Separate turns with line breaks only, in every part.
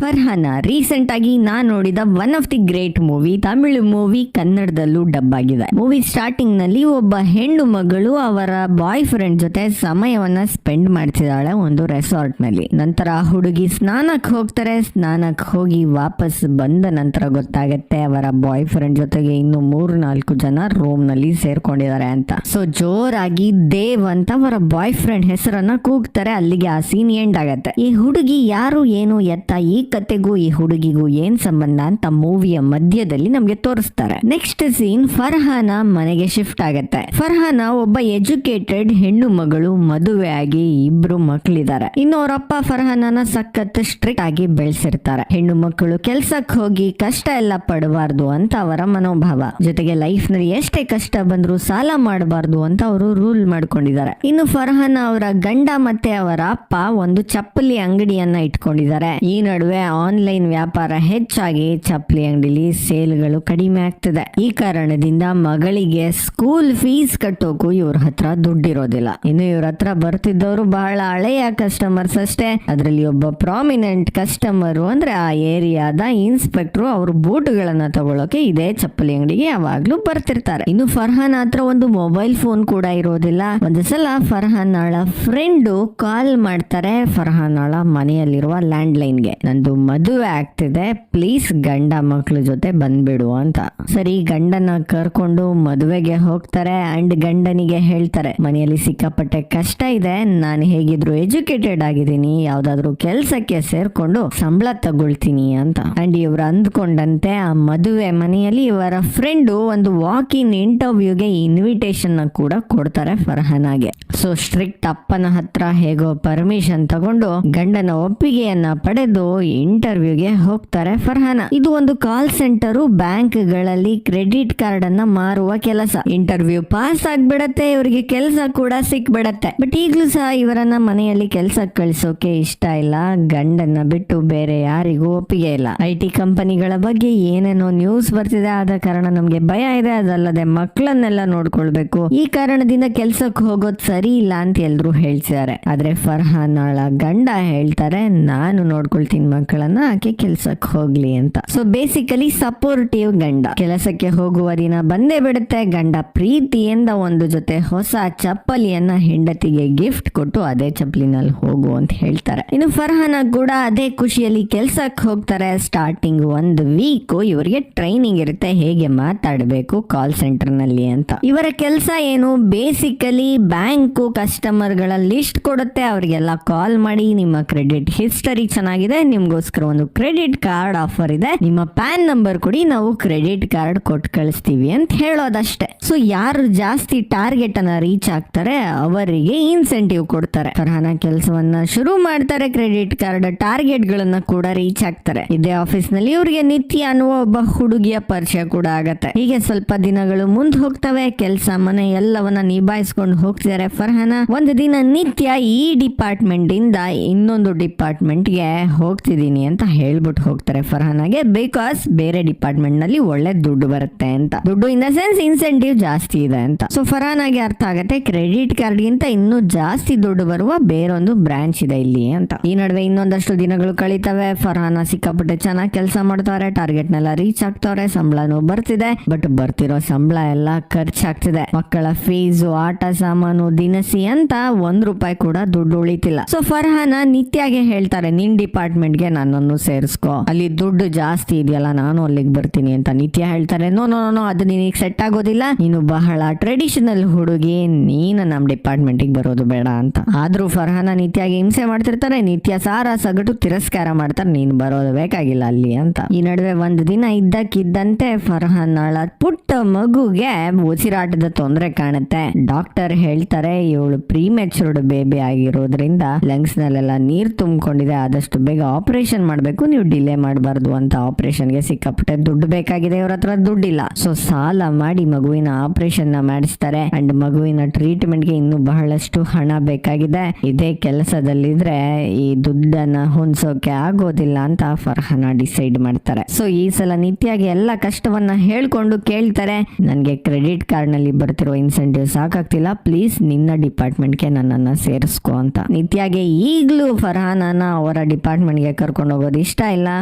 Farhana recent ಆಗಿ ನಾನ್ ನೋಡಿದ one of the great movie, Tamil movie, ಕನ್ನಡದಲ್ಲೂ ಡಬ್ ಆಗಿದೆ. ಮೂವಿ ಸ್ಟಾರ್ಟಿಂಗ್ ನಲ್ಲಿ ಒಬ್ಬ ಹೆಣ್ಣು ಮಗಳು ಅವರ ಬಾಯ್ ಫ್ರೆಂಡ್ ಜೊತೆ ಸಮಯವನ್ನ ಸ್ಪೆಂಡ್ ಮಾಡ್ತಿದ್ದಾಳೆ ಒಂದು ರೆಸಾರ್ಟ್ ನಲ್ಲಿ. ನಂತರ ಹುಡುಗಿ ಸ್ನಾನಕ್ಕೆ ಹೋಗ್ತಾರೆ. ಸ್ನಾನಕ್ಕೆ ಹೋಗಿ ವಾಪಸ್ ಬಂದ ನಂತರ ಗೊತ್ತಾಗತ್ತೆ ಅವರ ಬಾಯ್ ಫ್ರೆಂಡ್ ಜೊತೆಗೆ ಇನ್ನು 3-4 ಜನ ರೂಮ್ ನಲ್ಲಿ ಸೇರ್ಕೊಂಡಿದ್ದಾರೆ ಅಂತ. ಸೊ ಜೋರಾಗಿ ದೇವ್ ಅಂತ ಅವರ ಬಾಯ್ ಫ್ರೆಂಡ್ ಹೆಸರನ್ನ ಕೂಗ್ತಾರೆ. ಅಲ್ಲಿಗೆ ಆ ಸೀನ್ ಎಂಡ್ ಆಗತ್ತೆ. ಈ ಹುಡುಗಿ ಯಾರು ಏನು ಎತ್ತ, ಈ ಕತೆಗೂ ಈ ಹುಡುಗಿಗೂ ಏನ್ ಸಂಬಂಧ ಅಂತ ಮೂವಿಯ ಮಧ್ಯದಲ್ಲಿ ನಮ್ಗೆ ತೋರಿಸ್ತಾರೆ. ನೆಕ್ಸ್ಟ್ ಸೀನ್ ಫರ್ಹಾನ ಮನೆಗೆ ಶಿಫ್ಟ್ ಆಗತ್ತೆ. ಫರ್ಹಾನ ಒಬ್ಬ ಎಜುಕೇಟೆಡ್ ಹೆಣ್ಣು ಮಗಳು, ಮದುವೆ ಆಗಿ 2 ಮಕ್ಕಳಿದ್ದಾರೆ. ಇನ್ನು ಅವರಪ್ಪ ಫರ್ಹಾನನ ಸಖತ್ ಸ್ಟ್ರಿಕ್ಟ್ ಆಗಿ ಬೆಳೆಸಿರ್ತಾರೆ. ಹೆಣ್ಣು ಮಕ್ಕಳು ಕೆಲ್ಸಕ್ಕೆ ಹೋಗಿ ಕಷ್ಟ ಎಲ್ಲ ಪಡಬಾರ್ದು ಅಂತ ಅವರ ಮನೋಭಾವ. ಜೊತೆಗೆ ಲೈಫ್ ನಲ್ಲಿ ಎಷ್ಟೇ ಕಷ್ಟ ಬಂದ್ರು ಸಾಲ ಮಾಡಬಾರ್ದು ಅಂತ ಅವರು ರೂಲ್ ಮಾಡ್ಕೊಂಡಿದ್ದಾರೆ. ಇನ್ನು ಫರ್ಹಾನ ಅವರ ಗಂಡ ಮತ್ತೆ ಅವರ ಅಪ್ಪ ಒಂದು ಚಪ್ಪಲಿ ಅಂಗಡಿಯನ್ನ ಇಟ್ಕೊಂಡಿದ್ದಾರೆ. ಈ ನಡುವೆ ಆನ್ಲೈನ್ ವ್ಯಾಪಾರ ಹೆಚ್ಚಾಗಿ ಚಪ್ಪಲಿ ಅಂಗಡಿಲಿ ಸೇಲ್ಗಳು ಕಡಿಮೆ ಆಗ್ತದೆ. ಈ ಕಾರಣದಿಂದ ಮಗಳಿಗೆ ಸ್ಕೂಲ್ ಫೀಸ್ ಕಟ್ಟೋಕು ಇವ್ರ ಹತ್ರ ದುಡ್ಡಿರೋದಿಲ್ಲ. ಇನ್ನು ಇವ್ರ ಹತ್ರ ಬರ್ತಿದ್ದವರು ಬಹಳ ಹಳೆಯ ಕಸ್ಟಮರ್ಸ್ ಅಷ್ಟೇ. ಅದರಲ್ಲಿ ಒಬ್ಬ ಪ್ರಾಮಿನೆಂಟ್ ಕಸ್ಟಮರ್ ಅಂದ್ರೆ ಆ ಏರಿಯಾದ ಇನ್ಸ್ಪೆಕ್ಟರ್ ಅವ್ರ ಬೂಟ್ಗಳನ್ನ ತಗೊಳಕ್ಕೆ ಇದೇ ಚಪ್ಪಲಿ ಅಂಗಡಿಗೆ ಯಾವಾಗ್ಲೂ ಬರ್ತಿರ್ತಾರೆ. ಇನ್ನು ಫರ್ಹಾನ್ ಹತ್ರ ಒಂದು ಮೊಬೈಲ್ ಫೋನ್ ಕೂಡ ಇರೋದಿಲ್ಲ. ಒಂದು ಸಲ ಫರ್ಹಾನಾಳ ಫ್ರೆಂಡ್ ಕಾಲ್ ಮಾಡ್ತಾರೆ ಫರ್ಹಾನಾಳ ಮನೆಯಲ್ಲಿರುವ ಲ್ಯಾಂಡ್ ಲೈನ್ಗೆ, ನಂದು ಮದುವೆ ಆಗ್ತಿದೆ, ಪ್ಲೀಸ್ ಗಂಡ ಮಕ್ಳ ಜೊತೆ ಬಂದ್ಬಿಡು ಅಂತ. ಸರಿ, ಗಂಡನ ಕರ್ಕೊಂಡು ಮದುವೆಗೆ ಹೋಗ್ತಾರೆ. ಅಂಡ್ ಗಂಡನಿಗೆ ಹೇಳ್ತಾರೆ, ಮನೆಯಲ್ಲಿ ಸಿಕ್ಕಾಪಟ್ಟೆ ಕಷ್ಟ ಇದೆ, ನಾನು ಹೇಗಿದ್ರು ಎಜುಕೇಟೆಡ್ ಆಗಿದ್ದೀನಿ, ಯಾವ್ದಾದ್ರು ಕೆಲ್ಸಕ್ಕೆ ಸೇರ್ಕೊಂಡು ಸಂಬಳ ತಗೊಳ್ತೀನಿ ಅಂತ. ಅಂಡ್ ಇವ್ರು ಅಂದ್ಕೊಂಡಂತೆ ಆ ಮದುವೆ ಮನೆಯಲ್ಲಿ ಇವರ ಫ್ರೆಂಡ್ ಒಂದು ವಾಕ್ ಇನ್ ಇಂಟರ್ವ್ಯೂಗೆ ಇನ್ವಿಟೇಷನ್ ಕೂಡ ಕೊಡ್ತಾರೆ ಫರ್ಹಾನಾಗೆ. ಸೊ ಸ್ಟ್ರಿಕ್ಟ್ ಅಪ್ಪನ ಹತ್ರ ಹೇಗೋ ಪರ್ಮಿಷನ್ ತಗೊಂಡು ಗಂಡನ ಒಪ್ಪಿಗೆಯನ್ನ ಪಡೆದು ಇಂಟರ್ವ್ಯೂಗೆ ಹೋಗ್ತಾರೆ ಫರ್ಹಾನ. ಇದು ಒಂದು ಕಾಲ್ ಸೆಂಟರ್, ಬ್ಯಾಂಕ್ ಗಳಲ್ಲಿ ಕ್ರೆಡಿಟ್ ಕಾರ್ಡ್ ಅನ್ನ ಮಾರುವ ಕೆಲಸ. ಇಂಟರ್ವ್ಯೂ ಪಾಸ್ ಆಗ್ಬಿಡತ್ತೆ, ಇವರಿಗೆ ಕೆಲಸ ಕೂಡ ಸಿಕ್ಬಿಡತ್ತೆ. ಬಟ್ ಈಗ್ಲೂ ಸಹ ಇವರನ್ನ ಮನೆಯಲ್ಲಿ ಕೆಲಸಕ್ಕೆ ಕಳಿಸೋಕೆ ಇಷ್ಟ ಇಲ್ಲ. ಗಂಡನ್ನ ಬಿಟ್ಟು ಬೇರೆ ಯಾರಿಗೂ ಒಪ್ಪಿಗೆ ಇಲ್ಲ. IT ಕಂಪನಿಗಳ ಬಗ್ಗೆ ಏನೇನೋ ನ್ಯೂಸ್ ಬರ್ತಿದೆ, ಆದ ಕಾರಣ ನಮ್ಗೆ ಭಯ ಇದೆ. ಅದಲ್ಲದೆ ಮಕ್ಕಳನ್ನೆಲ್ಲ ನೋಡ್ಕೊಳ್ಬೇಕು. ಈ ಕಾರಣದಿಂದ ಕೆಲ್ಸಕ್ಕೆ ಹೋಗೋದ್ ಸರಿ ಇಲ್ಲ ಅಂತ ಎಲ್ರು ಹೇಳ್ತಿದ್ದಾರೆ. ಆದ್ರೆ ಫರ್ಹಾನಾಳ ಗಂಡ ಹೇಳ್ತಾರೆ, ನಾನು ನೋಡ್ಕೊಳ್ತೀನಿ ಮಕ್ಕಳನ್ನ, ಆಕೆ ಕೆಲ್ಸಕ್ಕೆ ಹೋಗ್ಲಿ ಅಂತ. ಸೊ ಬೇಸಿಕಲಿ ಸಪೋರ್ಟಿವ್ ಗಂಡ. ಕೆಲಸಕ್ಕೆ ಹೋಗುವ ದಿನ ಬಂದೇ ಬಿಡುತ್ತೆ. ಗಂಡ ಪ್ರೀತಿಯಿಂದ ಒಂದು ಜೊತೆ ಹೊಸ ಚಪ್ಪಲಿಯನ್ನ ಹೆಂಡತಿಗೆ ಗಿಫ್ಟ್ ಕೊಟ್ಟು ಅದೇ ಚಪ್ಪಲಿನಲ್ಲಿ ಹೋಗು ಅಂತ ಹೇಳ್ತಾರೆ. ಇನ್ನು ಫರ್ಹಾನ ಕೂಡ ಅದೇ ಖುಷಿಯಲ್ಲಿ ಕೆಲ್ಸಕ್ಕೆ ಹೋಗ್ತಾರೆ. ಸ್ಟಾರ್ಟಿಂಗ್ 1 ವೀಕ್ ಇವರಿಗೆ ಟ್ರೈನಿಂಗ್ ಇರುತ್ತೆ, ಹೇಗೆ ಮಾತಾಡಬೇಕು ಕಾಲ್ ಸೆಂಟರ್ ನಲ್ಲಿ ಅಂತ. ಇವರ ಕೆಲಸ ಏನು, ಬೇಸಿಕಲಿ ಬ್ಯಾಂಕ್ ಕಸ್ಟಮರ್ ಗಳ ಲಿಸ್ಟ್ ಕೊಡುತ್ತೆ. ಅವರಿಗೆಲ್ಲ ಕಾಲ್ ಮಾಡಿ, ನಿಮ್ಮ ಕ್ರೆಡಿಟ್ ಹಿಸ್ಟರಿ ಚೆನ್ನಾಗಿದೆ, ನಿಮ್ಗೋಸ್ಕರ ಒಂದು ಕ್ರೆಡಿಟ್ ಕಾರ್ಡ್ ಆಫರ್ ಇದೆ, ನಿಮ್ಮ ಪ್ಯಾನ್ ನಂಬರ್ ಕೊಡಿ, ನಾವು ಕ್ರೆಡಿಟ್ ಕಾರ್ಡ್ ಕೊಟ್ಟು ಕಳಿಸ್ತೀವಿ ಅಂತ ಹೇಳೋದಷ್ಟೇ. ಸೊ ಯಾರು ಜಾಸ್ತಿ ಟಾರ್ಗೆಟ್ ಅನ್ನ ರೀಚ್ ಆಗ್ತಾರೆ ಅವರಿಗೆ ಇನ್ಸೆಂಟಿವ್ ಕೊಡ್ತಾರೆ. ಫರ್ಹಾನ ಕೆಲಸವನ್ನ ಶುರು ಮಾಡ್ತಾರೆ. ಕ್ರೆಡಿಟ್ ಕಾರ್ಡ್ ಟಾರ್ಗೆಟ್ ಗಳನ್ನ ಕೂಡ ರೀಚ್ ಆಗ್ತಾರೆ. ಇದೇ ಆಫೀಸ್ ನಲ್ಲಿ ಇವರಿಗೆ ನಿತ್ಯ ಅನ್ನುವ ಒಬ್ಬ ಹುಡುಗಿಯ ಪರಿಚಯ ಕೂಡ ಆಗತ್ತೆ. ಹೀಗೆ ಸ್ವಲ್ಪ ದಿನಗಳು ಮುಂದೆ ಹೋಗ್ತವೆ. ಕೆಲಸ ಮನೆ ಎಲ್ಲವನ್ನ ನಿಭಾಯಿಸ್ಕೊಂಡು ಹೋಗ್ತಿದ್ದಾರೆ ಫರ್ಹಾನ. ಒಂದು ದಿನ ನಿತ್ಯ ಈ ಡಿಪಾರ್ಟ್ಮೆಂಟ್ ಇಂದ ಇನ್ನೊಂದು ಡಿಪಾರ್ಟ್ಮೆಂಟ್ ಗೆ ಹೋಗ್ತಿದೀನಿ ಅಂತ ಹೇಳ್ಬಿಟ್ಟು ಹೋಗ್ತಾರೆ ಫರ್ಹಾನಾಗೆ. ಬಿಕಾಸ್ ಬೇರೆ ಡಿಪಾರ್ಟ್ಮೆಂಟ್ ನಲ್ಲಿ ಒಳ್ಳೆ ದುಡ್ಡು ಬರುತ್ತೆ ಅಂತ. ದುಡ್ಡು ಇನ್ ದ ಸೆನ್ಸ್ ಇನ್ಸೆಂಟಿವ್ ಜಾಸ್ತಿ ಇದೆ ಅಂತ. ಸೊ ಫರ್ಹಾನಾಗೆ ಅರ್ಥ ಆಗತ್ತೆ ಕ್ರೆಡಿಟ್ ಕಾರ್ಡ್ ಗಿಂತ ಇನ್ನೂ ಜಾಸ್ತಿ ದುಡ್ಡು ಬರುವ ಬೇರೊಂದು ಬ್ರಾಂಚ್ ಇದೆ ಇಲ್ಲಿ ಅಂತ. ಈ ನಡುವೆ ಇನ್ನೊಂದಷ್ಟು ದಿನಗಳು ಕಳೀತವೆ. ಫರ್ಹಾನ ಸಿಕ್ಕಾಪಟ್ಟೆ ಚೆನ್ನಾಗಿ ಕೆಲಸ ಮಾಡ್ತಾರೆ. ಟಾರ್ಗೆಟ್ ನೆಲ್ಲ ರೀಚ್ ಆಗ್ತವ್ರೆ. ಸಂಬಳನೂ ಬರ್ತಿದೆ. ಬಟ್ ಬರ್ತಿರೋ ಸಂಬಳ ಎಲ್ಲ ಖರ್ಚಾಗ್ತಿದೆ. ಮಕ್ಕಳ ಫೀಸು, ಆಟ ಸಾಮಾನು, ದಿನಸಿ ಅಂತ ₹1 ಕೂಡ ದುಡ್ಡು ಉಳಿತಿಲ್ಲ. ಸೊ ಫರ್ಹಾನ ನಿತ್ಯಾಗೆ ಹೇಳ್ತಾರೆ, ನಿನ್ ಡಿಪಾರ್ಟ್ಮೆಂಟ್ ಗೆ ನನ್ನನ್ನು ಸೇರಿಸ್ಕೋ, ಅಲ್ಲಿ ದುಡ್ಡು ಜಾಸ್ತಿ ಇದೆಯಲ್ಲ, ನಾನು ಅಲ್ಲಿಗೆ ಬರ್ತೀನಿ ಅಂತ. ನಿತ್ಯ ಹೇಳ್ತಾರೆ, ನೋ ನೋ ನೋ, ಅದು ನಿನಗೆ ಸೆಟ್ ಆಗೋದಿಲ್ಲ, ನೀನು ಬಹಳ ಟ್ರೆಡಿಷನಲ್ ಹುಡುಗಿ, ನೀನು ನಮ್ ಡಿಪಾರ್ಟ್ಮೆಂಟ್ ಗೆ ಬರೋದು ಬೇಡ ಅಂತ. ಆದ್ರೂ ಫರ್ಹಾನ ನಿತ್ಯಾಗೆ ಹಿಂಸೆ ಮಾಡ್ತಿರ್ತಾರೆ. ನಿತ್ಯ ಸಾರ ಸಗಟು ತಿರಸ್ಕಾರ ಮಾಡ್ತಾರೆ, ನೀನ್ ಬರೋದು ಬೇಕಾಗಿಲ್ಲ ಅಲ್ಲಿ ಅಂತ. ಈ ನಡುವೆ ಒಂದು ದಿನ ಇದ್ದಕ್ಕಿದ್ದಂತೆ ಫರ್ಹಾನಾಳ ಪುಟ್ಟ ಮಗುಗೆ ಉಸಿರಾಟದ ತೊಂದರೆ ಕಾಣುತ್ತೆ. ಡಾಕ್ಟರ್ ಹೇಳ್ತಾರೆ, ಇವಳು ಪ್ರೀಮೆಚೂರ್ಡ್ ಬೇಬಿ ಆಗಿರೋದ್ರಿಂದ ಲಂಗ್ಸ್ ನಲ್ಲೆಲ್ಲ ನೀರ್ ತುಂಬಿಕೊಂಡಿದೆ, ಆದಷ್ಟು ಬೇಗ ಆಪರೇಷನ್ ಮಾಡ್ಬೇಕು, ನೀವು ಡಿಲೇ ಮಾಡಬಾರ್ದು ಅಂತ. ಆಪರೇಷನ್ ಗೆ ಸಿಕ್ಕಾಪಟ್ಟೆ ದುಡ್ಡು ಬೇಕಾಗಿದೆ, ಇವ್ರ ಹತ್ರ ದುಡ್ಡಿಲ್ಲ. ಸೊ ಸಾಲ ಮಾಡಿ ಮಗುವಿನ ಆಪರೇಷನ್ ನ ಮಾಡಿಸ್ತಾರೆ. ಅಂಡ್ ಮಗುವಿನ ಟ್ರೀಟ್ಮೆಂಟ್ ಗೆ ಇನ್ನು ಬಹಳಷ್ಟು ಹಣ ಬೇಕಾಗಿದೆ. ಇದೇ ಕೆಲಸದಲ್ಲಿದ್ರೆ ಈ ದುಡ್ಡನ್ನ ಹೊಂದ್ಸೋಕೆ ಆಗೋದಿಲ್ಲ ಅಂತ ಫರ್ಹಾನ ಡಿಸೈಡ್ ಮಾಡ್ತಾರೆ. ಸೊ ಈ ಸಲ ನಿತ್ಯಾಗೆ ಎಲ್ಲ ಕಷ್ಟವನ್ನ ಹೇಳ್ಕೊಂಡು ಕೇಳ್ತಾರೆ, ನನ್ಗೆ ಕ್ರೆಡಿಟ್ ಕಾರ್ಡ್ ನಲ್ಲಿ ಬರ್ತಿರೋ ಇನ್ಸೆಂಟಿವ್ ಸಾಕಾಗ್ತಿಲ್ಲ, ಪ್ಲೀಸ್ ನಿನ್ನ ಡಿಪಾರ್ಟ್ಮೆಂಟ್ ಗೆ ನನ್ನನ್ನ ಸೇರಿಸ್ಕೋ ಅಂತ. ನಿತ್ಯಾಗೆ ಈಗ್ಲೂ ಫರ್ಹಾನನ ಅವರ ಡಿಪಾರ್ಟ್ಮೆಂಟ್ ಗೆ ಕರ್ಕೊಂಡು ಹೋಗೋದು ಇಷ್ಟ ಇಲ್ಲ,